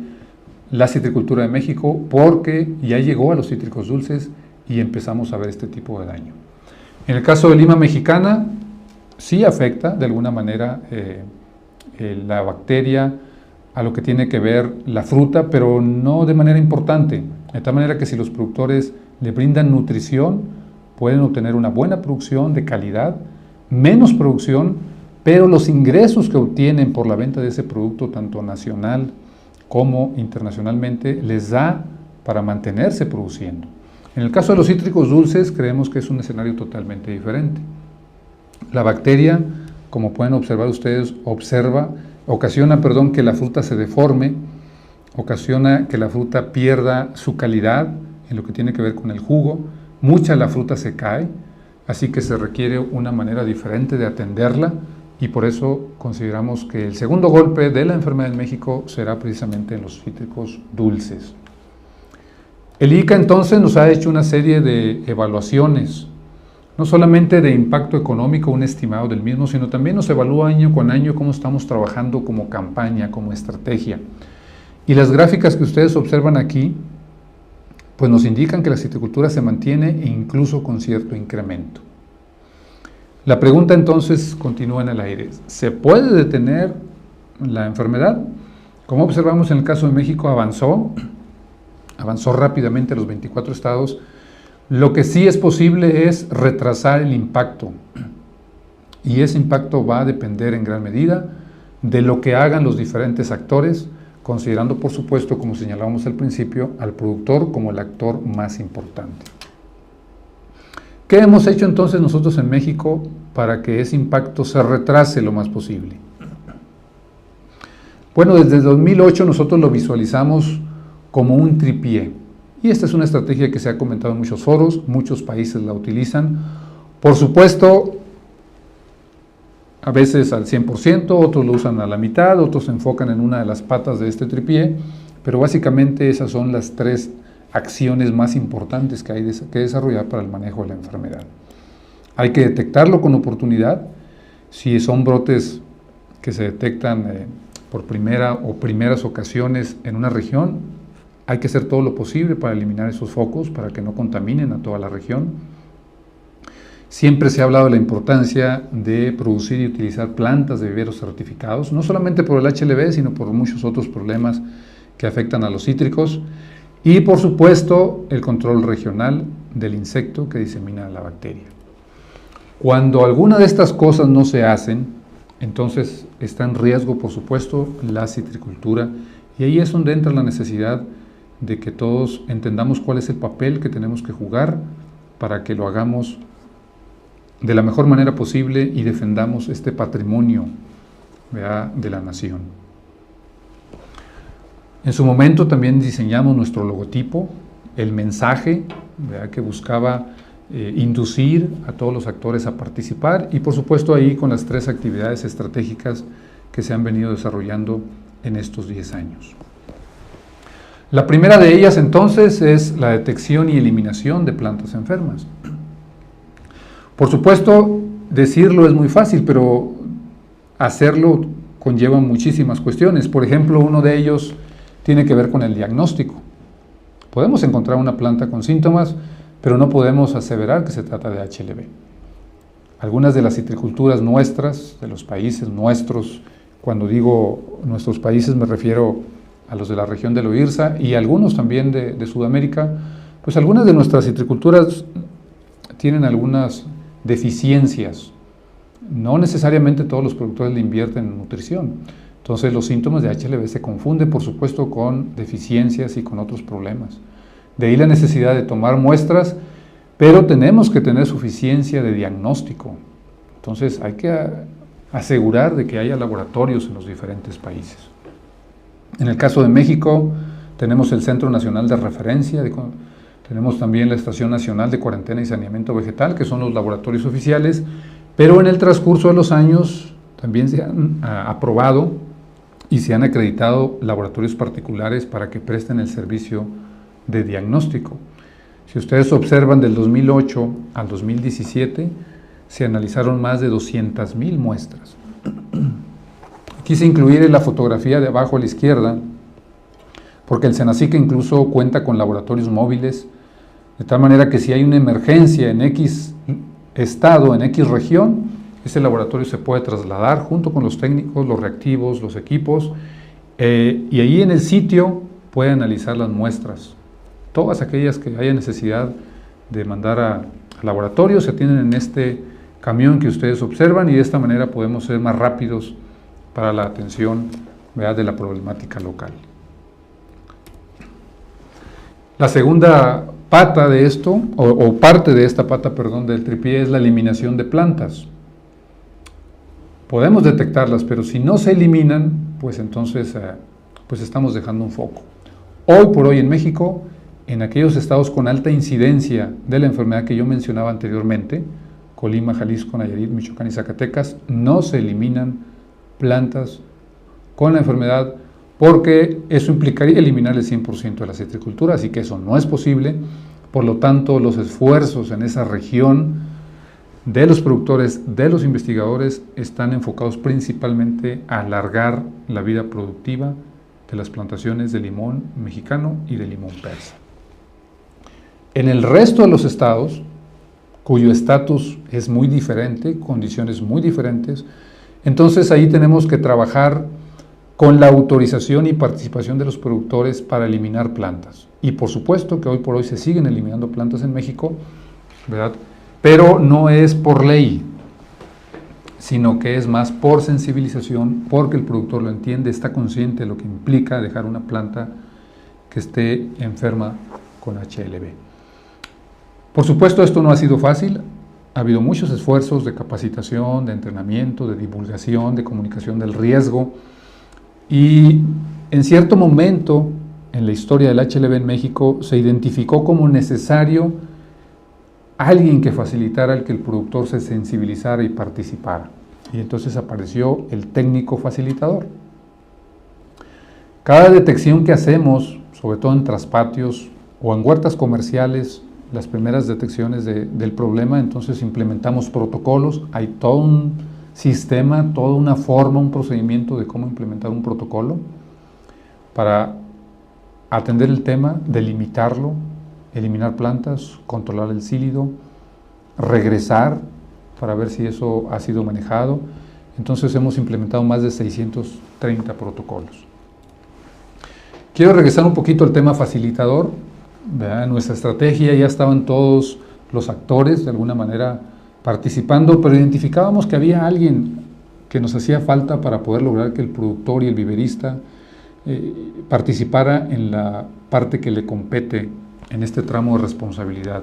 la citricultura de México, porque ya llegó a los cítricos dulces y empezamos a ver este tipo de daño. En el caso de lima mexicana, sí afecta de alguna manera la bacteria a lo que tiene que ver la fruta, pero no de manera importante, de tal manera que si los productores le brindan nutrición, pueden obtener una buena producción de calidad, menos producción, pero los ingresos que obtienen por la venta de ese producto, tanto nacional como internacionalmente, les da para mantenerse produciendo. En el caso de los cítricos dulces, creemos que es un escenario totalmente diferente. La bacteria, como pueden observar ustedes, ocasiona que la fruta se deforme, ocasiona que la fruta pierda su calidad en lo que tiene que ver con el jugo, mucha de la fruta se cae, así que se requiere una manera diferente de atenderla, y por eso consideramos que el segundo golpe de la enfermedad en México será precisamente en los cítricos dulces. El ICA entonces nos ha hecho una serie de evaluaciones, no solamente de impacto económico, un estimado del mismo, sino también nos evalúa año con año cómo estamos trabajando como campaña, como estrategia. Y las gráficas que ustedes observan aquí, pues nos indican que la citricultura se mantiene e incluso con cierto incremento. La pregunta entonces continúa en el aire. ¿Se puede detener la enfermedad? Como observamos en el caso de México, avanzó rápidamente a los 24 estados. Lo que sí es posible es retrasar el impacto, y ese impacto va a depender en gran medida de lo que hagan los diferentes actores, considerando por supuesto, como señalábamos al principio, al productor como el actor más importante. ¿Qué hemos hecho entonces nosotros en México para que ese impacto se retrase lo más posible? Bueno, desde 2008 nosotros lo visualizamos como un tripié, y esta es una estrategia que se ha comentado en muchos foros, muchos países la utilizan, por supuesto, a veces al 100%, otros lo usan a la mitad, otros se enfocan en una de las patas de este tripié, pero básicamente esas son las tres acciones más importantes que hay que desarrollar para el manejo de la enfermedad. Hay que detectarlo con oportunidad. Si son brotes que se detectan por primeras ocasiones en una región, hay que hacer todo lo posible para eliminar esos focos, para que no contaminen a toda la región. Siempre se ha hablado de la importancia de producir y utilizar plantas de viveros certificados, no solamente por el HLB, sino por muchos otros problemas que afectan a los cítricos. Y por supuesto, el control regional del insecto que disemina la bacteria. Cuando alguna de estas cosas no se hacen, entonces está en riesgo, por supuesto, la citricultura, y ahí es donde entra la necesidad de que todos entendamos cuál es el papel que tenemos que jugar para que lo hagamos de la mejor manera posible y defendamos este patrimonio, ¿verdad?, de la nación. En su momento también diseñamos nuestro logotipo, el mensaje, ¿verdad?, que buscaba inducir a todos los actores a participar, y por supuesto ahí con las tres actividades estratégicas que se han venido desarrollando en estos 10 años. La primera de ellas entonces es la detección y eliminación de plantas enfermas. Por supuesto, decirlo es muy fácil, pero hacerlo conlleva muchísimas cuestiones. Por ejemplo, uno de ellos tiene que ver con el diagnóstico. Podemos encontrar una planta con síntomas, pero no podemos aseverar que se trata de HLB. Algunas de las citriculturas nuestras, de los países nuestros, cuando digo nuestros países me refiero a los de la región del OIRSA y algunos también de Sudamérica, pues algunas de nuestras citriculturas tienen algunas deficiencias. No necesariamente todos los productores le invierten en nutrición. Entonces los síntomas de HLB se confunden, por supuesto, con deficiencias y con otros problemas. De ahí la necesidad de tomar muestras, pero tenemos que tener suficiencia de diagnóstico. Entonces hay que asegurar de que haya laboratorios en los diferentes países. En el caso de México, tenemos el Centro Nacional de Referencia, tenemos también la Estación Nacional de Cuarentena y Saneamiento Vegetal, que son los laboratorios oficiales, pero en el transcurso de los años también se han aprobado y se han acreditado laboratorios particulares para que presten el servicio de diagnóstico. Si ustedes observan del 2008 al 2017, se analizaron más de 200,000 muestras. Quise incluir en la fotografía de abajo a la izquierda, porque el Senacica incluso cuenta con laboratorios móviles, de tal manera que si hay una emergencia en X estado, en X región, ese laboratorio se puede trasladar junto con los técnicos, los reactivos, los equipos, y ahí en el sitio puede analizar las muestras. Todas aquellas que haya necesidad de mandar a laboratorio se tienen en este camión que ustedes observan, y de esta manera podemos ser más rápidos para la atención, ¿verdad?, de la problemática local. La segunda pata de esto, o parte de esta pata, perdón, del tripié, es la eliminación de plantas. Podemos detectarlas, pero si no se eliminan, pues entonces pues estamos dejando un foco. Hoy por hoy en México, en aquellos estados con alta incidencia de la enfermedad que yo mencionaba anteriormente, Colima, Jalisco, Nayarit, Michoacán y Zacatecas, no se eliminan plantas con la enfermedad, porque eso implicaría eliminar el 100% de la citricultura, así que eso no es posible. Por lo tanto, los esfuerzos en esa región de los productores, de los investigadores, están enfocados principalmente a alargar la vida productiva de las plantaciones de limón mexicano y de limón persa. En el resto de los estados, cuyo estatus es muy diferente, condiciones muy diferentes, entonces ahí tenemos que trabajar con la autorización y participación de los productores para eliminar plantas. Y por supuesto que hoy por hoy se siguen eliminando plantas en México, ¿verdad?, pero no es por ley, sino que es más por sensibilización, porque el productor lo entiende, está consciente de lo que implica dejar una planta que esté enferma con HLB. Por supuesto, esto no ha sido fácil. Ha habido muchos esfuerzos de capacitación, de entrenamiento, de divulgación, de comunicación del riesgo, y en cierto momento en la historia del HLB en México se identificó como necesario alguien que facilitara el que el productor se sensibilizara y participara. Y entonces apareció el técnico facilitador. Cada detección que hacemos, sobre todo en traspatios o en huertas comerciales, las primeras detecciones del problema, entonces implementamos protocolos. Hay todo un sistema, toda una forma, un procedimiento de cómo implementar un protocolo para atender el tema, delimitarlo, eliminar plantas, controlar el sílido, regresar para ver si eso ha sido manejado. Entonces hemos implementado más de 630 protocolos. Quiero regresar un poquito al tema facilitador. En nuestra estrategia ya estaban todos los actores de alguna manera participando, pero identificábamos que había alguien que nos hacía falta para poder lograr que el productor y el viverista participara en la parte que le compete en este tramo de responsabilidad.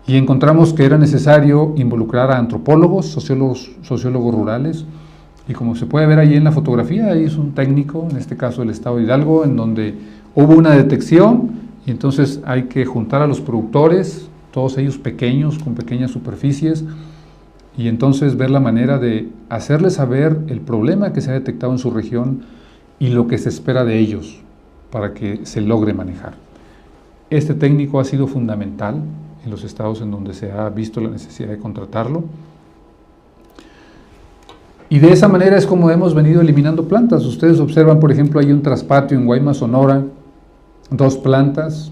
Y encontramos que era necesario involucrar a antropólogos, sociólogos rurales, y como se puede ver ahí en la fotografía, ahí es un técnico, en este caso del estado de Hidalgo, en donde hubo una detección, y entonces hay que juntar a los productores, todos ellos pequeños, con pequeñas superficies, y entonces ver la manera de hacerles saber el problema que se ha detectado en su región y lo que se espera de ellos para que se logre manejar. Este técnico ha sido fundamental en los estados en donde se ha visto la necesidad de contratarlo. Y de esa manera es como hemos venido eliminando plantas. Ustedes observan, por ejemplo, hay un traspatio en Guaymas, Sonora, 2 plantas,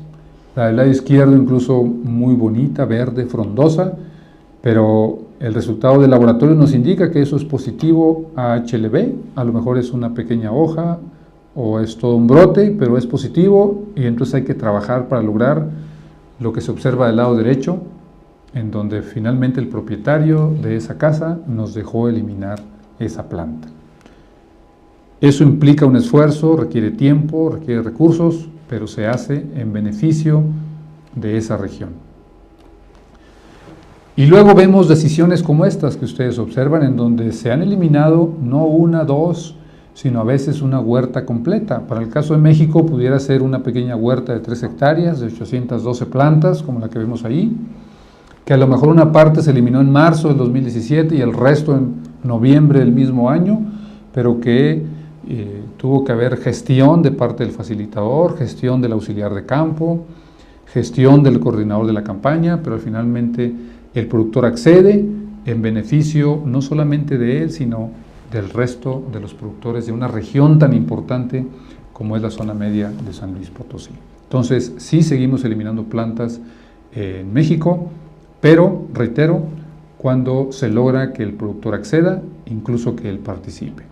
la del lado izquierdo incluso muy bonita, verde, frondosa, pero el resultado del laboratorio nos indica que eso es positivo a HLB, a lo mejor es una pequeña hoja o es todo un brote, pero es positivo, y entonces hay que trabajar para lograr lo que se observa del lado derecho, en donde finalmente el propietario de esa casa nos dejó eliminar esa planta. Eso implica un esfuerzo, requiere tiempo, requiere recursos, pero se hace en beneficio de esa región. Y luego vemos decisiones como estas que ustedes observan, en donde se han eliminado no una, 2, sino a veces una huerta completa. Para el caso de México pudiera ser una pequeña huerta de 3 hectáreas, de 812 plantas, como la que vemos ahí, que a lo mejor una parte se eliminó en marzo del 2017 y el resto en noviembre del mismo año, pero que tuvo que haber gestión de parte del facilitador, gestión del auxiliar de campo, gestión del coordinador de la campaña, pero finalmente el productor accede en beneficio no solamente de él, sino del resto de los productores de una región tan importante como es la zona media de San Luis Potosí. Entonces, sí seguimos eliminando plantas en México, pero, reitero, cuando se logra que el productor acceda, incluso que él participe.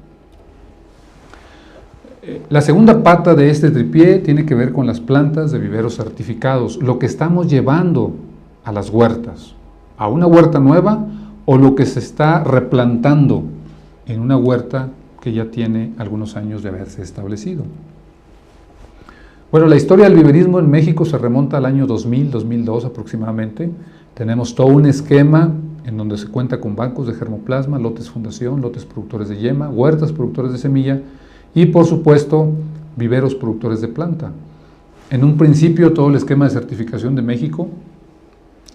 La segunda pata de este tripié tiene que ver con las plantas de viveros certificados, lo que estamos llevando a las huertas, a una huerta nueva o lo que se está replantando en una huerta que ya tiene algunos años de haberse establecido. Bueno, la historia del viverismo en México se remonta al año 2000, 2002 aproximadamente. Tenemos todo un esquema en donde se cuenta con bancos de germoplasma, lotes fundación, lotes productores de yema, huertas productores de semilla y, por supuesto, viveros productores de planta. En un principio, todo el esquema de certificación de México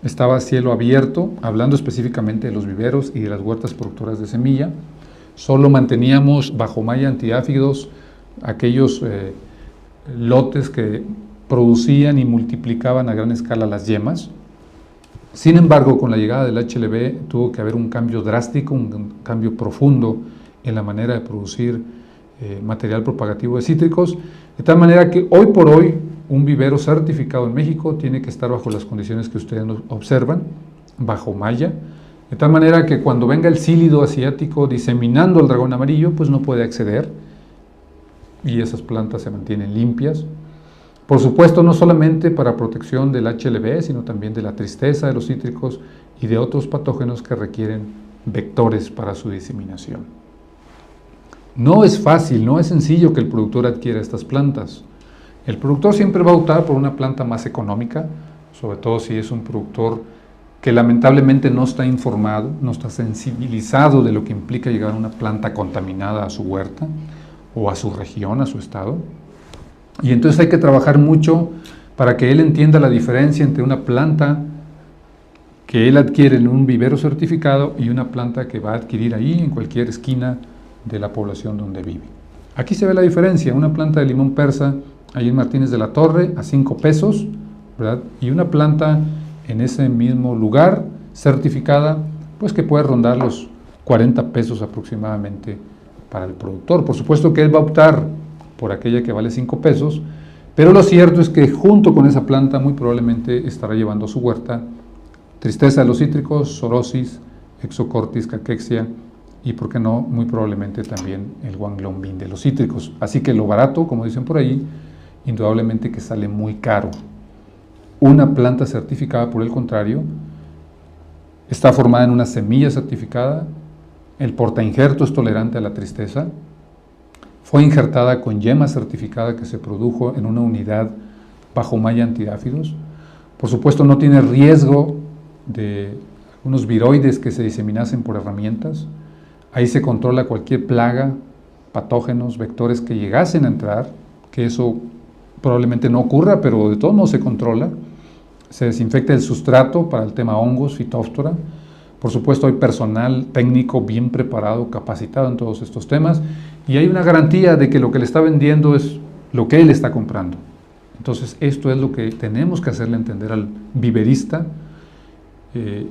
estaba a cielo abierto, hablando específicamente de los viveros y de las huertas productoras de semilla. Solo manteníamos bajo malla antiáfidos aquellos lotes que producían y multiplicaban a gran escala las yemas. Sin embargo, con la llegada del HLB tuvo que haber un cambio drástico, un cambio profundo en la manera de producir material propagativo de cítricos, de tal manera que hoy por hoy un vivero certificado en México tiene que estar bajo las condiciones que ustedes observan, bajo malla, de tal manera que cuando venga el cílido asiático diseminando el dragón amarillo, pues no puede acceder y esas plantas se mantienen limpias. Por supuesto, no solamente para protección del HLB, sino también de la tristeza de los cítricos y de otros patógenos que requieren vectores para su diseminación. No es fácil, no es sencillo que el productor adquiera estas plantas. El productor siempre va a optar por una planta más económica, sobre todo si es un productor que lamentablemente no está informado, no está sensibilizado de lo que implica llegar a una planta contaminada a su huerta o a su región, a su estado. Y entonces hay que trabajar mucho para que él entienda la diferencia entre una planta que él adquiere en un vivero certificado y una planta que va a adquirir ahí en cualquier esquina de la población donde vive. Aquí se ve la diferencia, una planta de limón persa ahí en Martínez de la Torre a 5 pesos, ¿verdad? Y una planta en ese mismo lugar certificada, pues que puede rondar los 40 pesos aproximadamente para el productor. Por supuesto que él va a optar por aquella que vale 5 pesos, pero lo cierto es que junto con esa planta muy probablemente estará llevando a su huerta tristeza de los cítricos, sorosis, exocortis, caquexia y, por qué no, muy probablemente también el guanglonbin de los cítricos. Así que lo barato, como dicen por ahí, indudablemente que sale muy caro. Una planta certificada, por el contrario, está formada en una semilla certificada, el portainjerto es tolerante a la tristeza, fue injertada con yema certificada que se produjo en una unidad bajo malla antiáfidos. Por supuesto, no tiene riesgo de algunos viroides que se diseminasen por herramientas. Ahí se controla cualquier plaga, patógenos, vectores que llegasen a entrar, que eso probablemente no ocurra, pero de todos modos se controla. Se desinfecta el sustrato para el tema hongos, fitóftora. Por supuesto, hay personal técnico bien preparado, capacitado en todos estos temas, y hay una garantía de que lo que le está vendiendo es lo que él está comprando. Entonces, esto es lo que tenemos que hacerle entender al viverista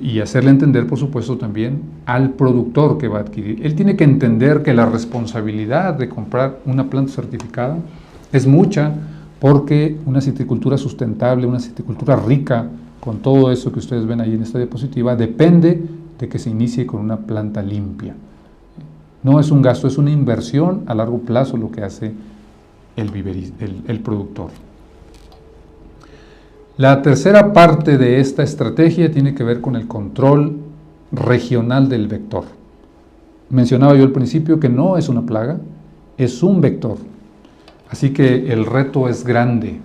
y hacerle entender, por supuesto, también al productor que va a adquirir. Él tiene que entender que la responsabilidad de comprar una planta certificada es mucha, porque una citricultura sustentable, una citricultura rica, con todo eso que ustedes ven ahí en esta diapositiva, depende de que se inicie con una planta limpia. No es un gasto, es una inversión a largo plazo lo que hace el productor. La tercera parte de esta estrategia tiene que ver con el control regional del vector. Mencionaba yo al principio que no es una plaga, es un vector. Así que el reto es grande.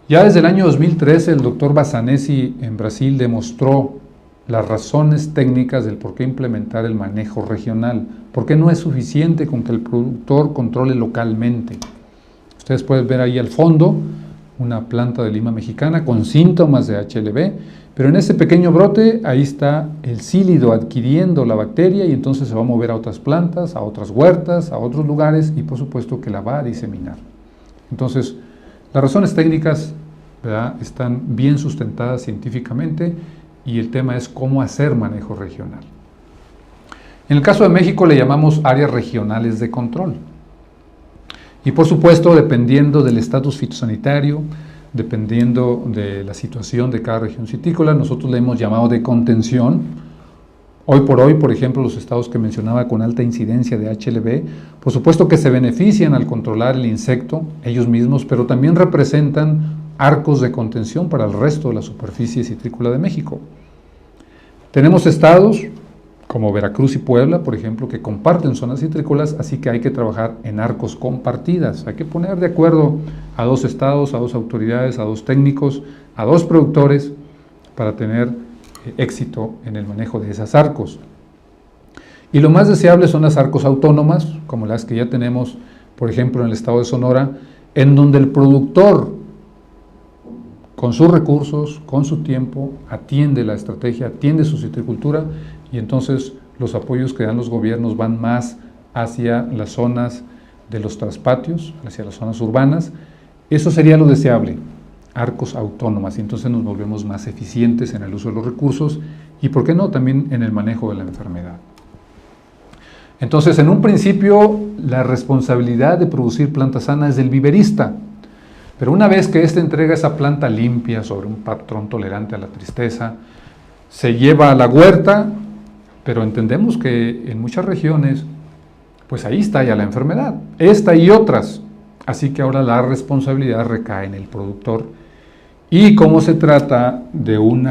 Ya desde el año 2013 el doctor Bassanesi en Brasil demostró las razones técnicas del por qué implementar el manejo regional, porque no es suficiente con que el productor controle localmente. Ustedes pueden ver ahí al fondo una planta de lima mexicana con síntomas de HLB, pero en ese pequeño brote ahí está el cílido adquiriendo la bacteria y entonces se va a mover a otras plantas, a otras huertas, a otros lugares y por supuesto que la va a diseminar. Entonces, las razones técnicas, ¿verdad?, están bien sustentadas científicamente y el tema es cómo hacer manejo regional. En el caso de México le llamamos áreas regionales de control. Y por supuesto, dependiendo del estatus fitosanitario, dependiendo de la situación de cada región citícola, nosotros le hemos llamado de contención. Hoy por hoy, por ejemplo, los estados que mencionaba con alta incidencia de HLB, por supuesto que se benefician al controlar el insecto ellos mismos, pero también representan arcos de contención para el resto de la superficie citrícola de México. Tenemos estados como Veracruz y Puebla, por ejemplo, que comparten zonas citrícolas, así que hay que trabajar en arcos compartidas. Hay que poner de acuerdo a 2 estados, a 2 autoridades, a 2 técnicos, a 2 productores para tener éxito en el manejo de esas arcos. Y lo más deseable son las arcos autónomas, como las que ya tenemos, por ejemplo, en el estado de Sonora, en donde el productor, con sus recursos, con su tiempo, atiende la estrategia, atiende su citricultura, y entonces los apoyos que dan los gobiernos van más hacia las zonas de los traspatios, hacia las zonas urbanas. Eso sería lo deseable, arcos autónomas, y entonces nos volvemos más eficientes en el uso de los recursos y, ¿por qué no?, también en el manejo de la enfermedad. Entonces, en un principio, la responsabilidad de producir planta sana es del viverista, pero una vez que éste entrega esa planta limpia sobre un patrón tolerante a la tristeza, se lleva a la huerta, pero entendemos que en muchas regiones, pues ahí está ya la enfermedad, esta y otras, así que ahora la responsabilidad recae en el productor. Y como se trata de un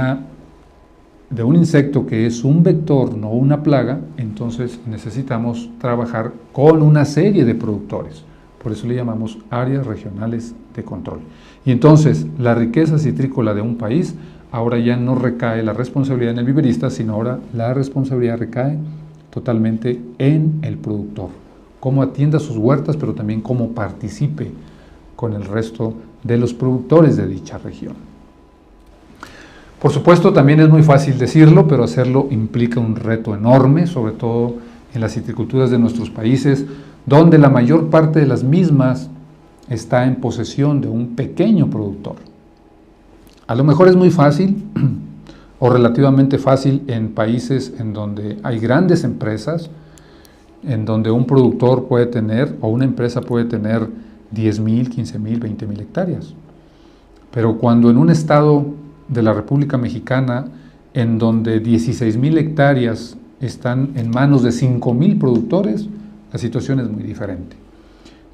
insecto que es un vector, no una plaga, entonces necesitamos trabajar con una serie de productores. Por eso le llamamos áreas regionales de control. Y entonces la riqueza citrícola de un país, ahora ya no recae la responsabilidad en el viverista, sino ahora la responsabilidad recae totalmente en el productor. Cómo atienda sus huertas, pero también cómo participe con el resto de los productores de dicha región. Por supuesto, también es muy fácil decirlo, pero hacerlo implica un reto enorme, sobre todo en las citriculturas de nuestros países, donde la mayor parte de las mismas está en posesión de un pequeño productor. A lo mejor es muy fácil o relativamente fácil en países en donde hay grandes empresas, en donde un productor puede tener o una empresa puede tener 10,000, 15,000, 20,000 hectáreas. Pero cuando en un estado de la República Mexicana, en donde 16,000 hectáreas están en manos de 5,000 productores, la situación es muy diferente.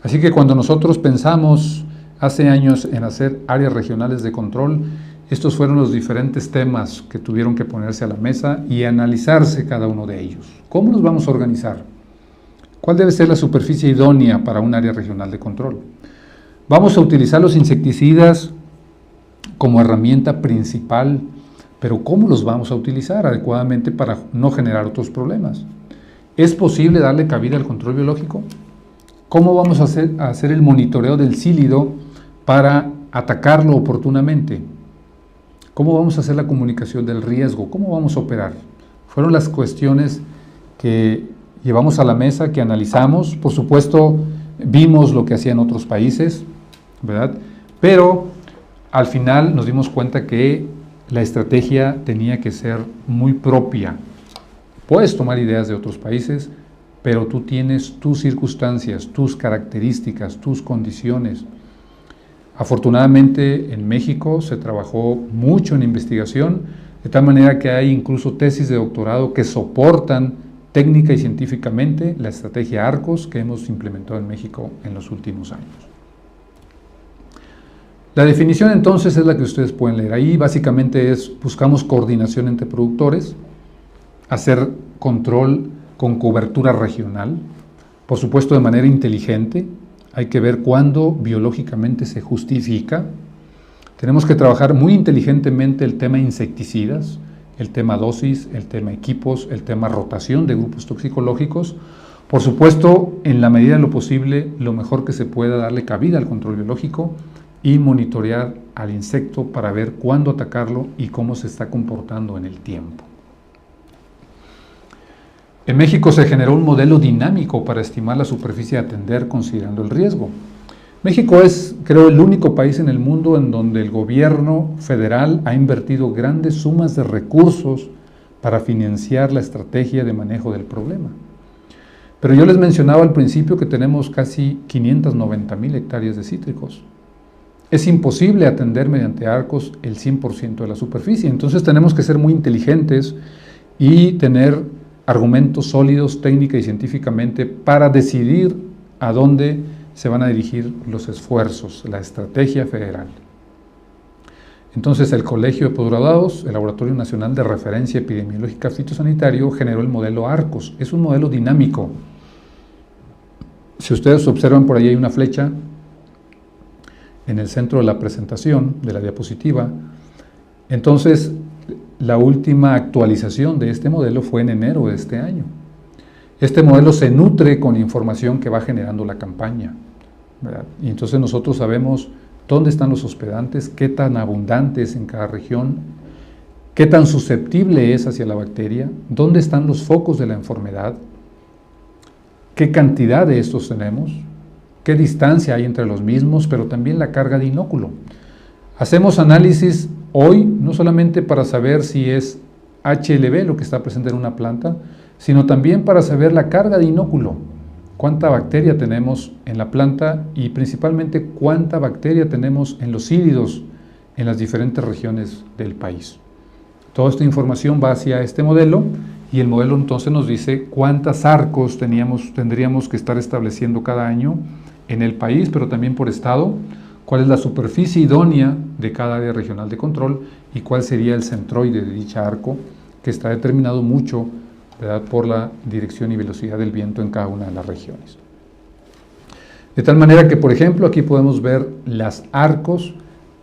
Así que cuando nosotros pensamos hace años en hacer áreas regionales de control, estos fueron los diferentes temas que tuvieron que ponerse a la mesa y analizarse cada uno de ellos. ¿Cómo nos vamos a organizar? ¿Cuál debe ser la superficie idónea para un área regional de control? Vamos a utilizar los insecticidas como herramienta principal, pero ¿cómo los vamos a utilizar adecuadamente para no generar otros problemas? ¿Es posible darle cabida al control biológico? ¿Cómo vamos a hacer el monitoreo del sílido para atacarlo oportunamente? ¿Cómo vamos a hacer la comunicación del riesgo? ¿Cómo vamos a operar? Fueron las cuestiones que llevamos a la mesa, que analizamos. Por supuesto, vimos lo que hacían otros países, ¿verdad? Pero al final nos dimos cuenta que la estrategia tenía que ser muy propia. Puedes tomar ideas de otros países, pero tú tienes tus circunstancias, tus características, tus condiciones. Afortunadamente en México se trabajó mucho en investigación, de tal manera que hay incluso tesis de doctorado que soportan técnica y científicamente la estrategia ARCOS que hemos implementado en México en los últimos años. La definición entonces es la que ustedes pueden leer ahí. Básicamente buscamos coordinación entre productores, hacer control con cobertura regional, por supuesto de manera inteligente. Hay que ver cuándo biológicamente se justifica. Tenemos que trabajar muy inteligentemente el tema insecticidas, el tema dosis, el tema equipos, el tema rotación de grupos toxicológicos. Por supuesto, en la medida de lo posible, lo mejor que se pueda darle cabida al control biológico y monitorear al insecto para ver cuándo atacarlo y cómo se está comportando en el tiempo. En México se generó un modelo dinámico para estimar la superficie a atender considerando el riesgo. México es, creo, el único país en el mundo en donde el gobierno federal ha invertido grandes sumas de recursos para financiar la estrategia de manejo del problema. Pero yo les mencionaba al principio que tenemos casi 590,000 hectáreas de cítricos. Es imposible atender mediante arcos el 100% de la superficie, entonces tenemos que ser muy inteligentes y tener argumentos sólidos técnica y científicamente para decidir a dónde se van a dirigir los esfuerzos, la estrategia federal. Entonces el Colegio de Posgraduados, el Laboratorio Nacional de Referencia Epidemiológica Fitosanitario, generó el modelo ARCOS. Es un modelo dinámico. Si ustedes observan, por ahí hay una flecha en el centro de la presentación, de la diapositiva. Entonces, la última actualización de este modelo fue en enero de este año. Este modelo se nutre con información que va generando la campaña, ¿verdad? Y entonces nosotros sabemos dónde están los hospedantes, qué tan abundante es en cada región, qué tan susceptible es hacia la bacteria, dónde están los focos de la enfermedad, qué cantidad de estos tenemos, qué distancia hay entre los mismos, pero también la carga de inóculo. Hacemos análisis hoy no solamente para saber si es HLB lo que está presente en una planta, sino también para saber la carga de inóculo, cuánta bacteria tenemos en la planta y principalmente cuánta bacteria tenemos en los híbridos en las diferentes regiones del país. Toda esta información va hacia este modelo y el modelo entonces nos dice cuántas arcos tendríamos que estar estableciendo cada año en el país, pero también por estado, cuál es la superficie idónea de cada área regional de control y cuál sería el centroide de dicha arco, que está determinado mucho, ¿verdad?, por la dirección y velocidad del viento en cada una de las regiones. De tal manera que, por ejemplo, aquí podemos ver las arcos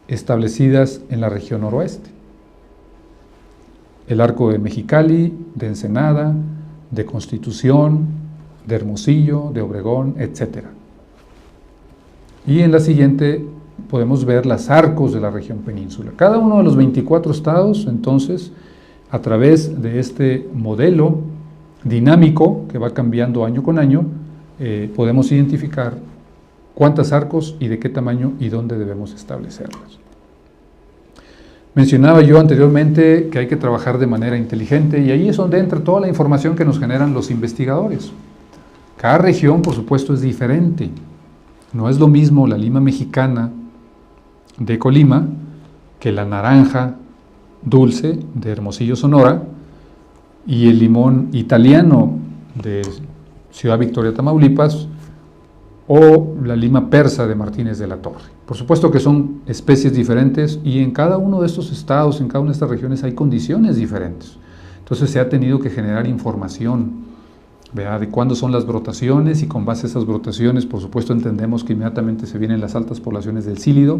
establecidas en la región noroeste. El arco de Mexicali, de Ensenada, de Constitución, de Hermosillo, de Obregón, etc. Y en la siguiente podemos ver las arcos de la región península. Cada uno de los 24 estados, entonces, a través de este modelo dinámico que va cambiando año con año, podemos identificar cuántas arcos y de qué tamaño y dónde debemos establecerlas. Mencionaba yo anteriormente que hay que trabajar de manera inteligente y ahí es donde entra toda la información que nos generan los investigadores. Cada región, por supuesto, es diferente. No es lo mismo la lima mexicana de Colima que la naranja dulce de Hermosillo, Sonora, y el limón italiano de Ciudad Victoria, Tamaulipas, o la lima persa de Martínez de la Torre. Por supuesto que son especies diferentes y en cada uno de estos estados, en cada una de estas regiones hay condiciones diferentes. Entonces se ha tenido que generar información, ¿verdad?, de cuándo son las brotaciones y con base a esas brotaciones, por supuesto, entendemos que inmediatamente se vienen las altas poblaciones del sílido.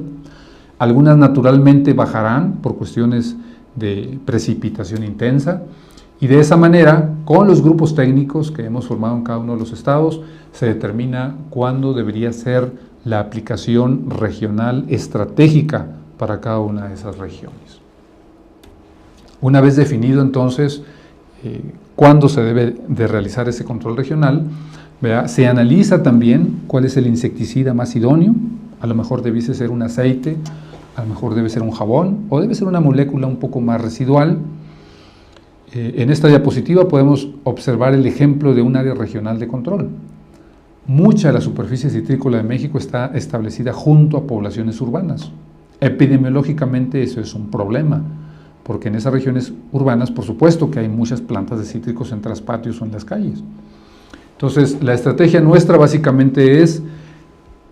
Algunas naturalmente bajarán por cuestiones de precipitación intensa y de esa manera, con los grupos técnicos que hemos formado en cada uno de los estados, se determina cuándo debería ser la aplicación regional estratégica para cada una de esas regiones. Una vez definido entonces cuándo se debe de realizar ese control regional, ¿verdad?, se analiza también cuál es el insecticida más idóneo. A lo mejor debe ser un aceite, a lo mejor debe ser un jabón o debe ser una molécula un poco más residual. En esta diapositiva podemos observar el ejemplo de un área regional de control. Mucha de la superficie citrícola de México está establecida junto a poblaciones urbanas. Epidemiológicamente eso es un problema, porque en esas regiones urbanas, por supuesto que hay muchas plantas de cítricos en traspatios o en las calles. Entonces, la estrategia nuestra básicamente es,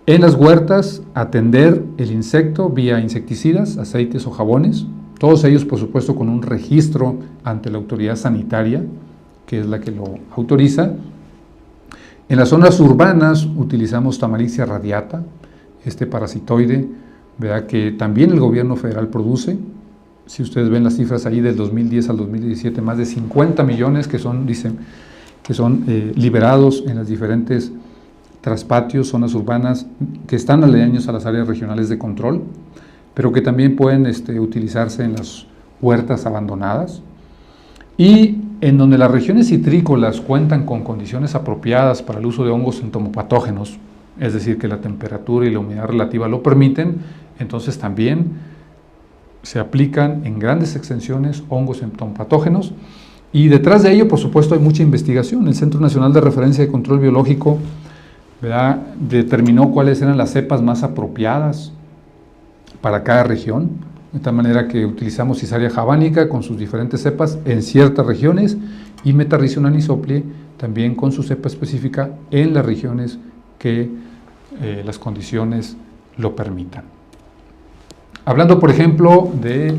en las huertas, atender el insecto vía insecticidas, aceites o jabones, todos ellos, por supuesto, con un registro ante la autoridad sanitaria, que es la que lo autoriza. En las zonas urbanas utilizamos Tamarixia radiata, este parasitoide, ¿verdad?, que también el gobierno federal produce. Si ustedes ven las cifras ahí del 2010 al 2017, más de 50 millones que son, dicen, que son liberados en las diferentes traspatios, zonas urbanas, que están aledaños a las áreas regionales de control, pero que también pueden utilizarse en las huertas abandonadas. Y en donde las regiones citrícolas cuentan con condiciones apropiadas para el uso de hongos entomopatógenos, es decir, que la temperatura y la humedad relativa lo permiten, entonces también se aplican en grandes extensiones hongos entomopatógenos Y detrás de ello, por supuesto, hay mucha investigación. El Centro Nacional de Referencia de Control Biológico, ¿verdad?, determinó cuáles eran las cepas más apropiadas para cada región, de tal manera que utilizamos Cisaria javanica con sus diferentes cepas en ciertas regiones y Metarrhizium anisoplie también con su cepa específica en las regiones que las condiciones lo permitan. Hablando, por ejemplo, de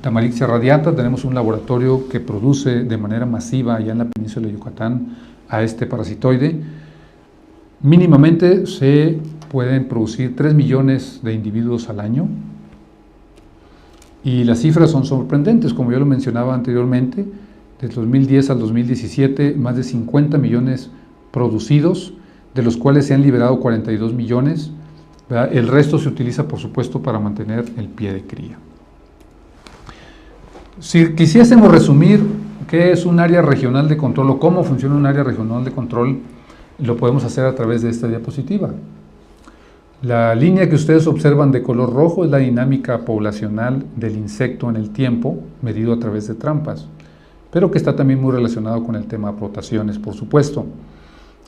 Tamarixia radiata, tenemos un laboratorio que produce de manera masiva allá en la península de Yucatán a este parasitoide. Mínimamente se pueden producir 3 millones de individuos al año y las cifras son sorprendentes, como yo lo mencionaba anteriormente. Desde 2010 al 2017, más de 50 millones producidos, de los cuales se han liberado 42 millones. ¿Verdad? El resto se utiliza, por supuesto, para mantener el pie de cría. Si quisiésemos resumir qué es un área regional de control o cómo funciona un área regional de control, lo podemos hacer a través de esta diapositiva. La línea que ustedes observan de color rojo es la dinámica poblacional del insecto en el tiempo, medido a través de trampas, pero que está también muy relacionado con el tema de aportaciones, por supuesto.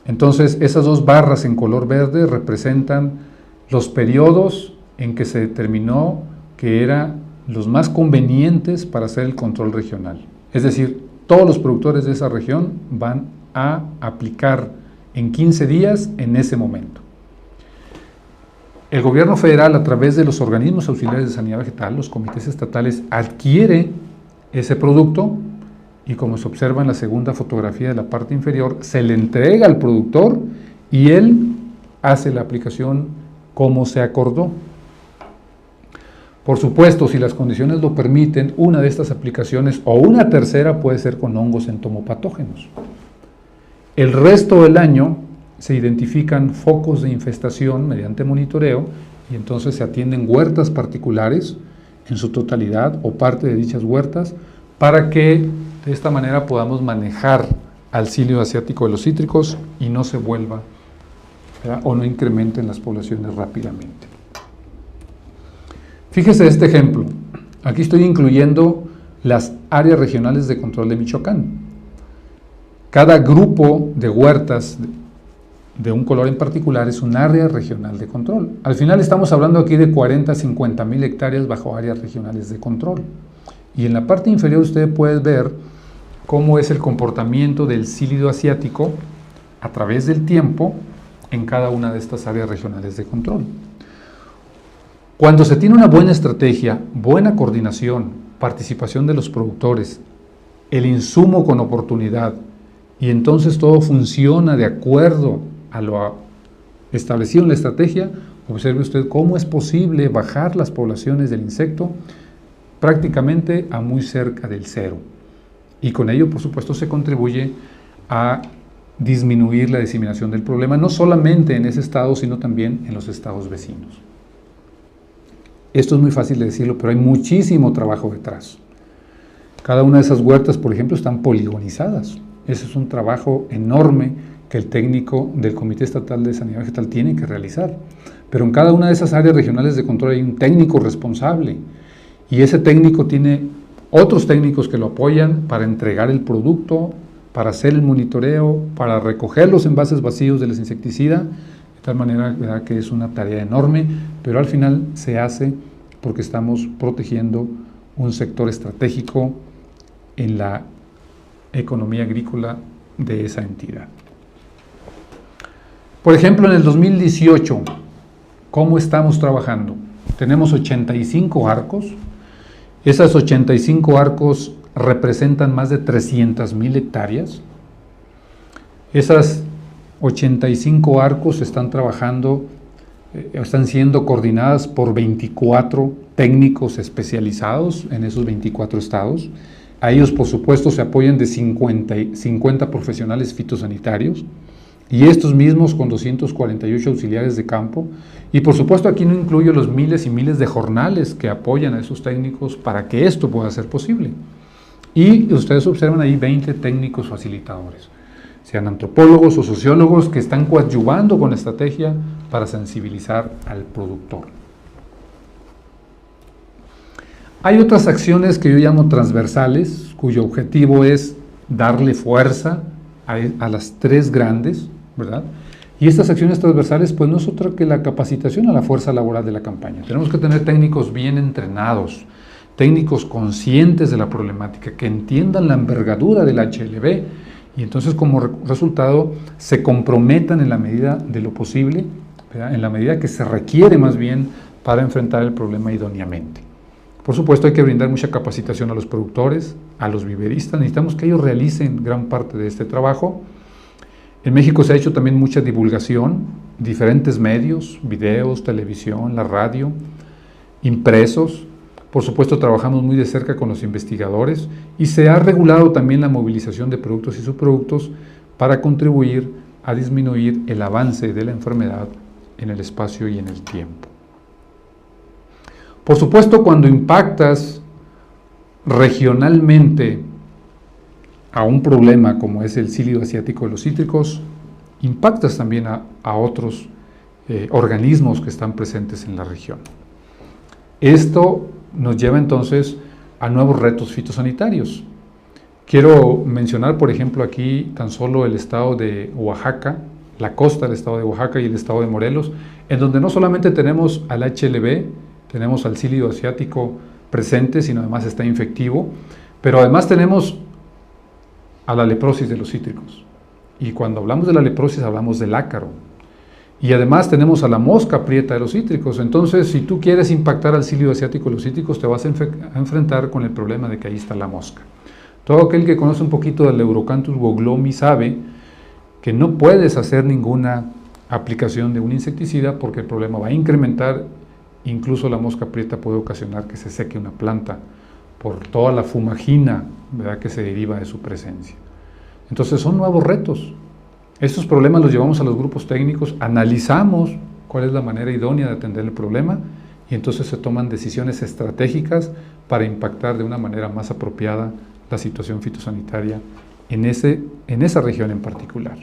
Entonces, esas dos barras en color verde representan los periodos en que se determinó que eran los más convenientes para hacer el control regional. Es decir, todos los productores de esa región van a aplicar en 15 días en ese momento. El gobierno federal, a través de los organismos auxiliares de sanidad vegetal, los comités estatales, adquiere ese producto y, como se observa en la segunda fotografía de la parte inferior, se le entrega al productor y él hace la aplicación como se acordó. Por supuesto, si las condiciones lo permiten, una de estas aplicaciones o una tercera puede ser con hongos entomopatógenos. El resto del año se identifican focos de infestación mediante monitoreo y entonces se atienden huertas particulares en su totalidad o parte de dichas huertas para que de esta manera podamos manejar al Psyllium asiático de los cítricos y no se vuelva, ¿verdad?, o no incrementen las poblaciones rápidamente. Fíjese este ejemplo. Aquí estoy incluyendo las áreas regionales de control de Michoacán. Cada grupo de huertas de un color en particular es un área regional de control. Al final estamos hablando aquí de 40 a 50 mil hectáreas bajo áreas regionales de control. Y en la parte inferior usted puede ver cómo es el comportamiento del Psyllium asiático a través del tiempo en cada una de estas áreas regionales de control. Cuando se tiene una buena estrategia, buena coordinación, participación de los productores, el insumo con oportunidad, y entonces todo funciona de acuerdo a lo establecido en la estrategia, observe usted cómo es posible bajar las poblaciones del insecto prácticamente a muy cerca del cero. Y con ello, por supuesto, se contribuye a disminuir la diseminación del problema, no solamente en ese estado, sino también en los estados vecinos. Esto es muy fácil de decirlo, pero hay muchísimo trabajo detrás. Cada una de esas huertas, por ejemplo, están poligonizadas. Ese es un trabajo enorme que el técnico del Comité Estatal de Sanidad Vegetal tiene que realizar. Pero en cada una de esas áreas regionales de control hay un técnico responsable y ese técnico tiene otros técnicos que lo apoyan para entregar el producto, para hacer el monitoreo, para recoger los envases vacíos del insecticida, de tal manera, ¿verdad?, que es una tarea enorme, pero al final se hace porque estamos protegiendo un sector estratégico en la economía agrícola de esa entidad. Por ejemplo, en el 2018, ¿cómo estamos trabajando? Tenemos 85 arcos. Esas 85 arcos representan más de 300,000 hectáreas. Esas 85 arcos están trabajando, están siendo coordinadas por 24 técnicos especializados en esos 24 estados. A ellos, por supuesto, se apoyan de 50 profesionales fitosanitarios y estos mismos con 248 auxiliares de campo. Y por supuesto aquí no incluyo los miles y miles de jornales que apoyan a esos técnicos para que esto pueda ser posible. Y ustedes observan ahí 20 técnicos facilitadores, sean antropólogos o sociólogos que están coadyuvando con la estrategia para sensibilizar al productor. Hay otras acciones que yo llamo transversales, cuyo objetivo es darle fuerza a las tres grandes, ¿verdad? Y estas acciones transversales pues no es otra que la capacitación a la fuerza laboral de la campaña. Tenemos que tener técnicos bien entrenados, técnicos conscientes de la problemática, que entiendan la envergadura del HLB y entonces como resultado se comprometan en la medida de lo posible, ¿verdad? En la medida que se requiere más bien para enfrentar el problema idóneamente. Por supuesto hay que brindar mucha capacitación a los productores, a los viveristas, necesitamos que ellos realicen gran parte de este trabajo. En México se ha hecho también mucha divulgación, diferentes medios, videos, televisión, la radio, impresos. Por supuesto trabajamos muy de cerca con los investigadores y se ha regulado también la movilización de productos y subproductos para contribuir a disminuir el avance de la enfermedad en el espacio y en el tiempo. Por supuesto, cuando impactas regionalmente a un problema como es el cílido asiático de los cítricos, impactas también a otros organismos que están presentes en la región. Esto nos lleva entonces a nuevos retos fitosanitarios. Quiero mencionar, por ejemplo, aquí tan solo el estado de Oaxaca, la costa del estado de Oaxaca y el estado de Morelos, en donde no solamente tenemos al HLB, tenemos al cílido asiático presente, sino además está infectivo, pero además tenemos a la leprosis de los cítricos. Y cuando hablamos de la leprosis hablamos del ácaro. Y además tenemos a la mosca prieta de los cítricos. Entonces, si tú quieres impactar al cílido asiático de los cítricos, te vas a enfrentar con el problema de que ahí está la mosca. Todo aquel que conoce un poquito del Eurocanthus woglomi sabe que no puedes hacer ninguna aplicación de un insecticida porque el problema va a incrementar. Incluso la mosca prieta puede ocasionar que se seque una planta por toda la fumagina, ¿verdad?, que se deriva de su presencia. Entonces son nuevos retos. Estos problemas los llevamos a los grupos técnicos, analizamos cuál es la manera idónea de atender el problema y entonces se toman decisiones estratégicas para impactar de una manera más apropiada la situación fitosanitaria en esa región en particular.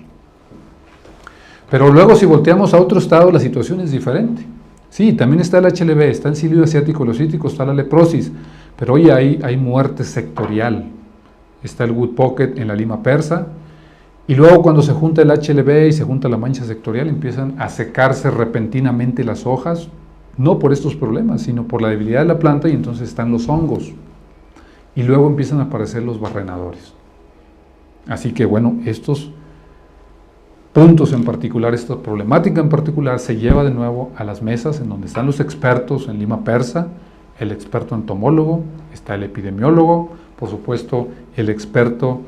Pero luego si volteamos a otro estado la situación es diferente. Sí, también está el HLB, está el cílido asiático, los cítricos, está la leprosis, pero hoy hay muerte sectorial. Está el wood pocket en la lima persa, y luego cuando se junta el HLB y se junta la mancha sectorial, empiezan a secarse repentinamente las hojas, no por estos problemas, sino por la debilidad de la planta, y entonces están los hongos. Y luego empiezan a aparecer los barrenadores. Así que bueno, estos puntos en particular, esta problemática en particular, se lleva de nuevo a las mesas en donde están los expertos en lima persa, el experto entomólogo, está el epidemiólogo, por supuesto el experto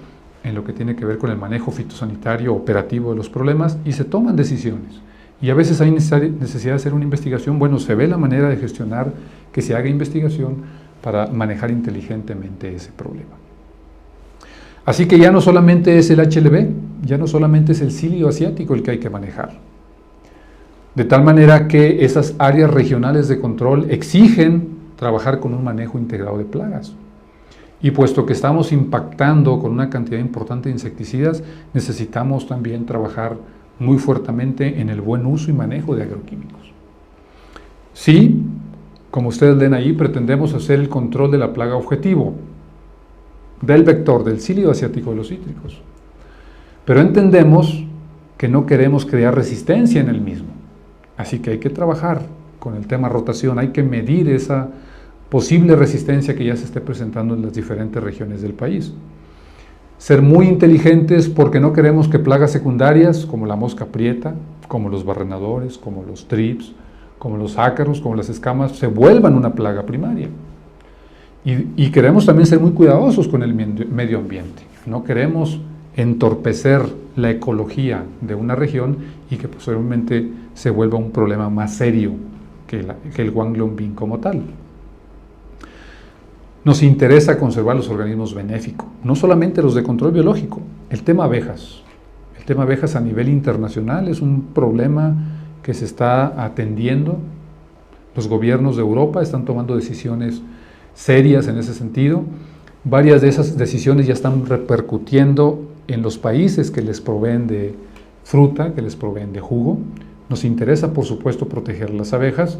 en lo que tiene que ver con el manejo fitosanitario operativo de los problemas, y se toman decisiones. Y a veces hay necesidad de hacer una investigación. Bueno, se ve la manera de gestionar que se haga investigación para manejar inteligentemente ese problema. Así que ya no solamente es el HLB, ya no solamente es el cílido asiático el que hay que manejar. De tal manera que esas áreas regionales de control exigen trabajar con un manejo integrado de plagas. Y puesto que estamos impactando con una cantidad importante de insecticidas, necesitamos también trabajar muy fuertemente en el buen uso y manejo de agroquímicos. Sí, como ustedes ven ahí, pretendemos hacer el control de la plaga objetivo, del vector, del cílido asiático de los cítricos. Pero entendemos que no queremos crear resistencia en el mismo. Así que hay que trabajar con el tema rotación, hay que medir esa posible resistencia que ya se esté presentando en las diferentes regiones del país. Ser muy inteligentes porque no queremos que plagas secundarias como la mosca prieta, como los barrenadores, como los trips, como los ácaros, como las escamas, se vuelvan una plaga primaria. Y queremos también ser muy cuidadosos con el medio ambiente. No queremos entorpecer la ecología de una región y que posteriormente se vuelva un problema más serio que el guanglongbing como tal. Nos interesa conservar los organismos benéficos, no solamente los de control biológico. El tema abejas a nivel internacional es un problema que se está atendiendo. Los gobiernos de Europa están tomando decisiones serias en ese sentido. Varias de esas decisiones ya están repercutiendo en los países que les proveen de fruta, que les proveen de jugo. Nos interesa, por supuesto, proteger las abejas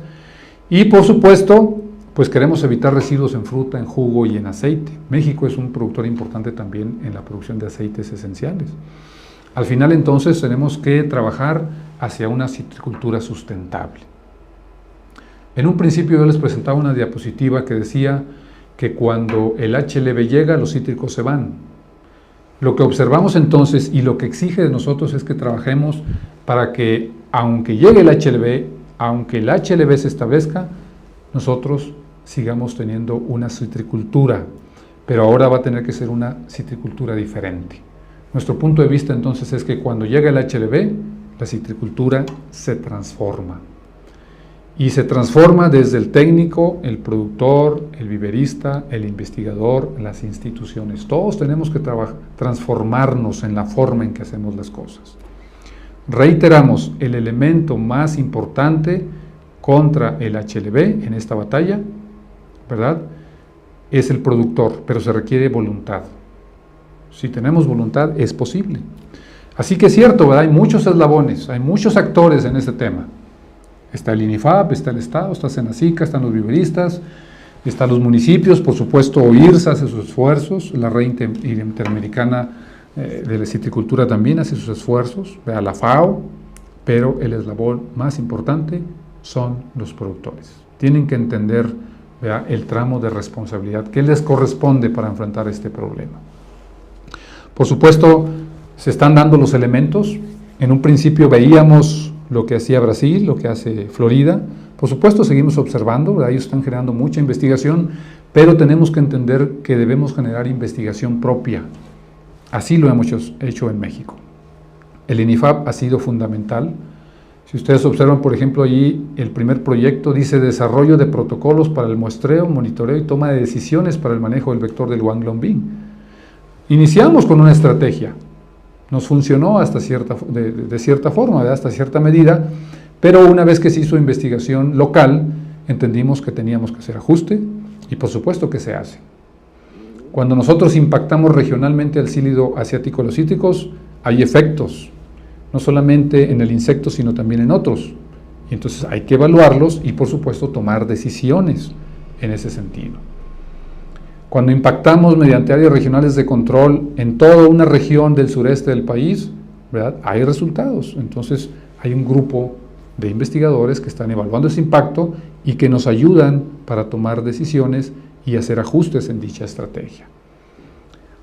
y, por supuesto, pues queremos evitar residuos en fruta, en jugo y en aceite. México es un productor importante también en la producción de aceites esenciales. Al final entonces tenemos que trabajar hacia una citricultura sustentable. En un principio yo les presentaba una diapositiva que decía que cuando el HLB llega, los cítricos se van. Lo que observamos entonces y lo que exige de nosotros es que trabajemos para que, aunque llegue el HLB, aunque el HLB se establezca, nosotros sigamos teniendo una citricultura, pero ahora va a tener que ser una citricultura diferente. Nuestro punto de vista entonces es que cuando llega el HLB, la citricultura se transforma. Y se transforma desde el técnico, el productor, el viverista, el investigador, las instituciones. Todos tenemos que transformarnos en la forma en que hacemos las cosas. Reiteramos, el elemento más importante contra el HLB en esta batalla, ¿verdad?, es el productor, pero se requiere voluntad. Si tenemos voluntad, es posible. Así que es cierto, ¿verdad?, hay muchos eslabones, hay muchos actores en este tema. Está el INIFAP, está el Estado, está Senacica, están los viveristas, están los municipios, por supuesto OIRSA hace sus esfuerzos, la Red Interamericana de la Citricultura también hace sus esfuerzos, ¿verdad?, la FAO, pero el eslabón más importante son los productores. Tienen que entender, ¿verdad?, el tramo de responsabilidad que les corresponde para enfrentar este problema. Por supuesto, se están dando los elementos. En un principio veíamos lo que hacía Brasil, lo que hace Florida. Por supuesto, seguimos observando, ¿verdad?, ellos están generando mucha investigación, pero tenemos que entender que debemos generar investigación propia. Así lo hemos hecho en México. El INIFAP ha sido fundamental. Si ustedes observan, por ejemplo, allí el primer proyecto dice desarrollo de protocolos para el muestreo, monitoreo y toma de decisiones para el manejo del vector del Guanglongbing. Iniciamos con una estrategia. Nos funcionó hasta de cierta forma, hasta cierta medida, pero una vez que se hizo investigación local, entendimos que teníamos que hacer ajuste y por supuesto que se hace. Cuando nosotros impactamos regionalmente el sílido asiático de los cítricos, hay efectos, no solamente en el insecto, sino también en otros. Y entonces hay que evaluarlos y por supuesto tomar decisiones en ese sentido. Cuando impactamos mediante áreas regionales de control en toda una región del sureste del país, ¿verdad?, hay resultados. Entonces hay un grupo de investigadores que están evaluando ese impacto y que nos ayudan para tomar decisiones y hacer ajustes en dicha estrategia.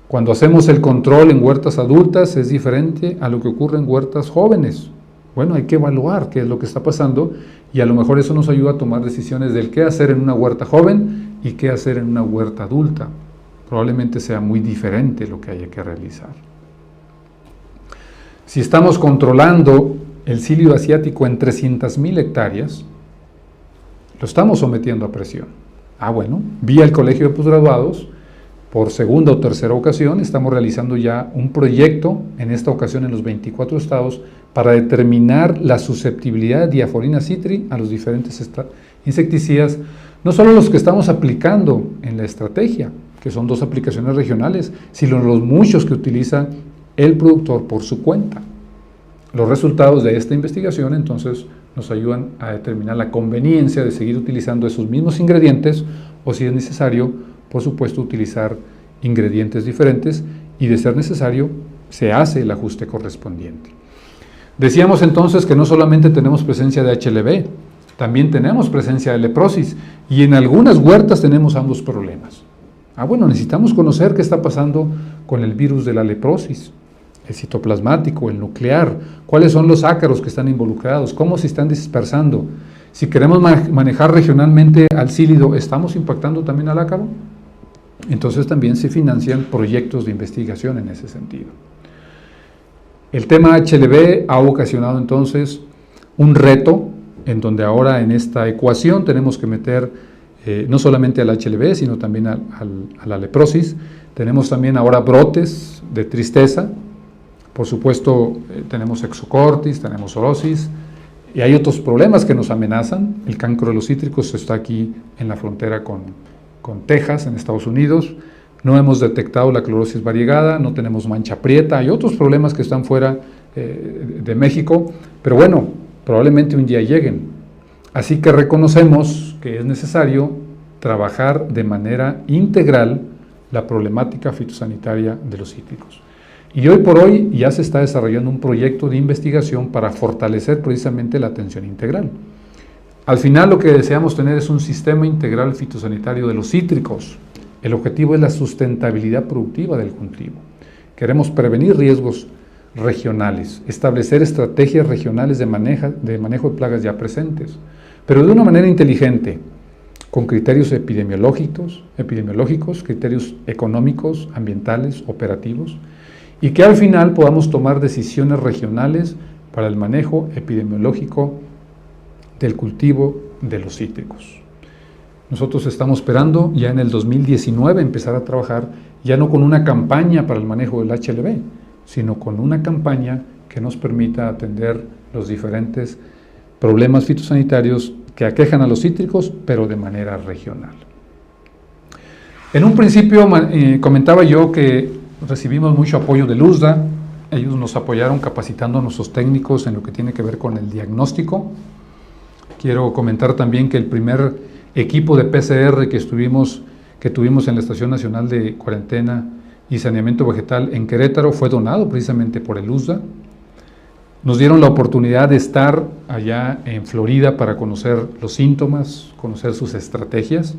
Cuando hacemos el control en huertas adultas es diferente a lo que ocurre en huertas jóvenes. Bueno, hay que evaluar qué es lo que está pasando y a lo mejor eso nos ayuda a tomar decisiones del qué hacer en una huerta joven y qué hacer en una huerta adulta. Probablemente sea muy diferente lo que haya que realizar. Si estamos controlando el sílido asiático en 300,000 hectáreas, lo estamos sometiendo a presión. Bueno, vía el Colegio de Posgraduados, por segunda o tercera ocasión, estamos realizando ya un proyecto, en esta ocasión en los 24 estados, para determinar la susceptibilidad de Diaforina citri a los diferentes insecticidas, no solo los que estamos aplicando en la estrategia, que son 2 aplicaciones regionales, sino los muchos que utiliza el productor por su cuenta. Los resultados de esta investigación entonces nos ayudan a determinar la conveniencia de seguir utilizando esos mismos ingredientes o, si es necesario, por supuesto, utilizar ingredientes diferentes y, de ser necesario, se hace el ajuste correspondiente. Decíamos entonces que no solamente tenemos presencia de HLB, también tenemos presencia de leprosis y en algunas huertas tenemos ambos problemas. Bueno, necesitamos conocer qué está pasando con el virus de la leprosis, el citoplasmático, el nuclear, cuáles son los ácaros que están involucrados, cómo se están dispersando. Si queremos manejar regionalmente al sílido, ¿estamos impactando también al ácaro? Entonces también se financian proyectos de investigación en ese sentido. El tema HLB ha ocasionado entonces un reto en donde ahora en esta ecuación tenemos que meter no solamente al HLB, sino también a la leprosis. Tenemos también ahora brotes de tristeza. Por supuesto, tenemos exocortis, tenemos orosis, y hay otros problemas que nos amenazan. El cancro de los cítricos está aquí en la frontera con Texas, en Estados Unidos. No hemos detectado la clorosis variegada, no tenemos mancha prieta, hay otros problemas que están fuera de México, pero bueno, probablemente un día lleguen. Así que reconocemos que es necesario trabajar de manera integral la problemática fitosanitaria de los cítricos. Y hoy por hoy ya se está desarrollando un proyecto de investigación para fortalecer precisamente la atención integral. Al final lo que deseamos tener es un sistema integral fitosanitario de los cítricos. El objetivo es la sustentabilidad productiva del cultivo. Queremos prevenir riesgos regionales, establecer estrategias regionales de manejo de plagas ya presentes, pero de una manera inteligente, con criterios epidemiológicos, criterios económicos, ambientales, operativos, y que al final podamos tomar decisiones regionales para el manejo epidemiológico del cultivo de los cítricos. Nosotros estamos esperando ya en el 2019 empezar a trabajar ya no con una campaña para el manejo del HLB, sino con una campaña que nos permita atender los diferentes problemas fitosanitarios que aquejan a los cítricos, pero de manera regional. En un principio comentaba yo que recibimos mucho apoyo del USDA. Ellos nos apoyaron capacitando a nuestros técnicos en lo que tiene que ver con el diagnóstico. Quiero comentar también que el primer equipo de PCR que tuvimos en la Estación Nacional de Cuarentena y Saneamiento Vegetal en Querétaro fue donado precisamente por el USDA. Nos dieron la oportunidad de estar allá en Florida para conocer los síntomas, conocer sus estrategias.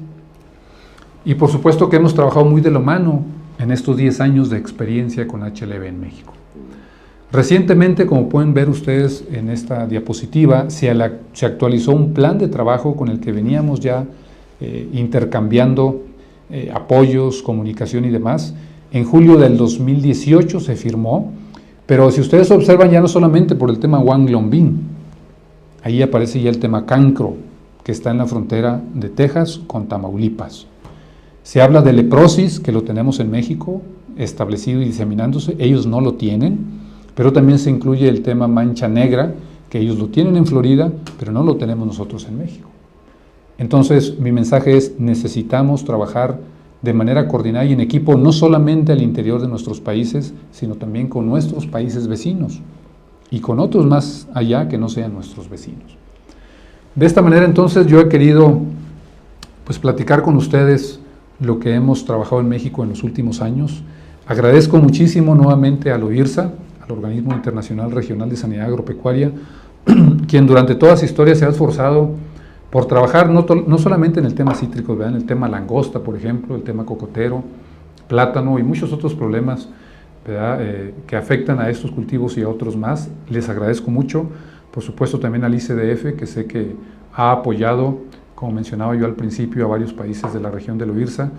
Y por supuesto que hemos trabajado muy de la mano en estos 10 años de experiencia con HLB en México. Recientemente, como pueden ver ustedes en esta diapositiva, se actualizó un plan de trabajo con el que veníamos ya intercambiando apoyos, comunicación y demás. En julio del 2018 se firmó, pero si ustedes observan ya no solamente por el tema Wanglongbing, ahí aparece ya el tema cancro, que está en la frontera de Texas con Tamaulipas. Se habla de leprosis, que lo tenemos en México, establecido y diseminándose, ellos no lo tienen, pero también se incluye el tema mancha negra, que ellos lo tienen en Florida, pero no lo tenemos nosotros en México. Entonces, mi mensaje es, necesitamos trabajar de manera coordinada y en equipo, no solamente al interior de nuestros países, sino también con nuestros países vecinos y con otros más allá que no sean nuestros vecinos. De esta manera, entonces, yo he querido platicar con ustedes lo que hemos trabajado en México en los últimos años. Agradezco muchísimo nuevamente al OIRSA, al Organismo Internacional Regional de Sanidad Agropecuaria, quien durante toda su historia se ha esforzado por trabajar no solamente en el tema cítrico, ¿verdad? En el tema langosta, por ejemplo, el tema cocotero, plátano y muchos otros problemas, ¿verdad? Que afectan a estos cultivos y a otros más. Les agradezco mucho, por supuesto también al ICDF, que sé que ha apoyado, como mencionaba yo al principio, a varios países de la región del OIRSA.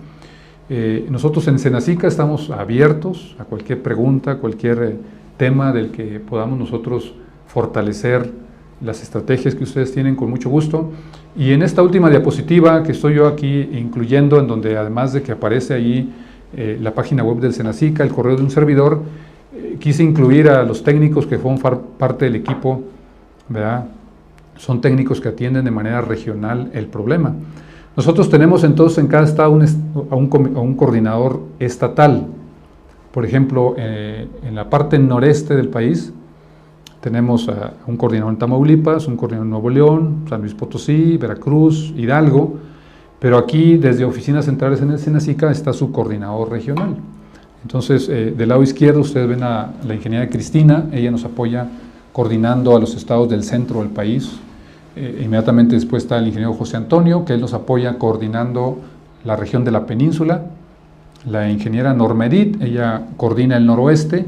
Nosotros en Senacica estamos abiertos a cualquier pregunta, cualquier tema del que podamos nosotros fortalecer las estrategias que ustedes tienen, con mucho gusto. Y en esta última diapositiva que estoy yo aquí incluyendo, en donde además de que aparece ahí la página web del Senacica, el correo de un servidor, quise incluir a los técnicos que fueron parte del equipo, ¿verdad? Son técnicos que atienden de manera regional el problema. Nosotros tenemos entonces en cada estado a un coordinador estatal. Por ejemplo, en la parte noreste del país tenemos a un coordinador en Tamaulipas, un coordinador en Nuevo León, San Luis Potosí, Veracruz, Hidalgo, pero aquí desde oficinas centrales en el Senacica está su coordinador regional. Entonces, del lado izquierdo ustedes ven a la ingeniera Cristina, ella nos apoya coordinando a los estados del centro del país. Inmediatamente después está el ingeniero José Antonio, que él nos apoya coordinando la región de la península. La ingeniera Norma Edith, ella coordina el noroeste.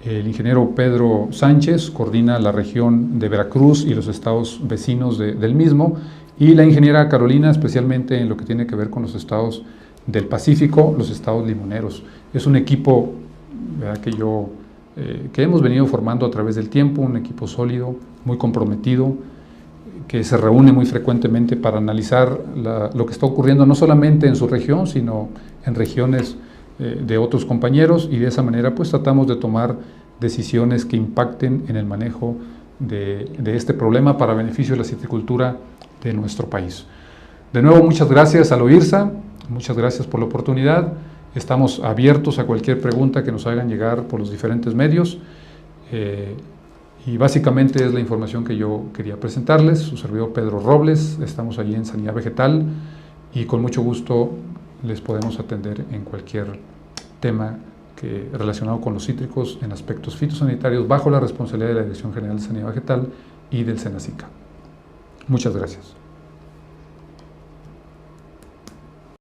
El ingeniero Pedro Sánchez coordina la región de Veracruz y los estados vecinos del mismo. Y la ingeniera Carolina, especialmente en lo que tiene que ver con los estados del Pacífico, los estados limoneros. Es un equipo, ¿verdad?, que hemos venido formando a través del tiempo, un equipo sólido, muy comprometido, que se reúne muy frecuentemente para analizar lo que está ocurriendo no solamente en su región, sino en regiones de otros compañeros, y de esa manera pues tratamos de tomar decisiones que impacten en el manejo de este problema para beneficio de la citricultura de nuestro país. De nuevo, muchas gracias al OIRSA, muchas gracias por la oportunidad. Estamos abiertos a cualquier pregunta que nos hagan llegar por los diferentes medios. Y básicamente es la información que yo quería presentarles. Su servidor Pedro Robles, estamos allí en Sanidad Vegetal, y con mucho gusto les podemos atender en cualquier tema relacionado con los cítricos en aspectos fitosanitarios bajo la responsabilidad de la Dirección General de Sanidad Vegetal y del SENASICA. Muchas gracias.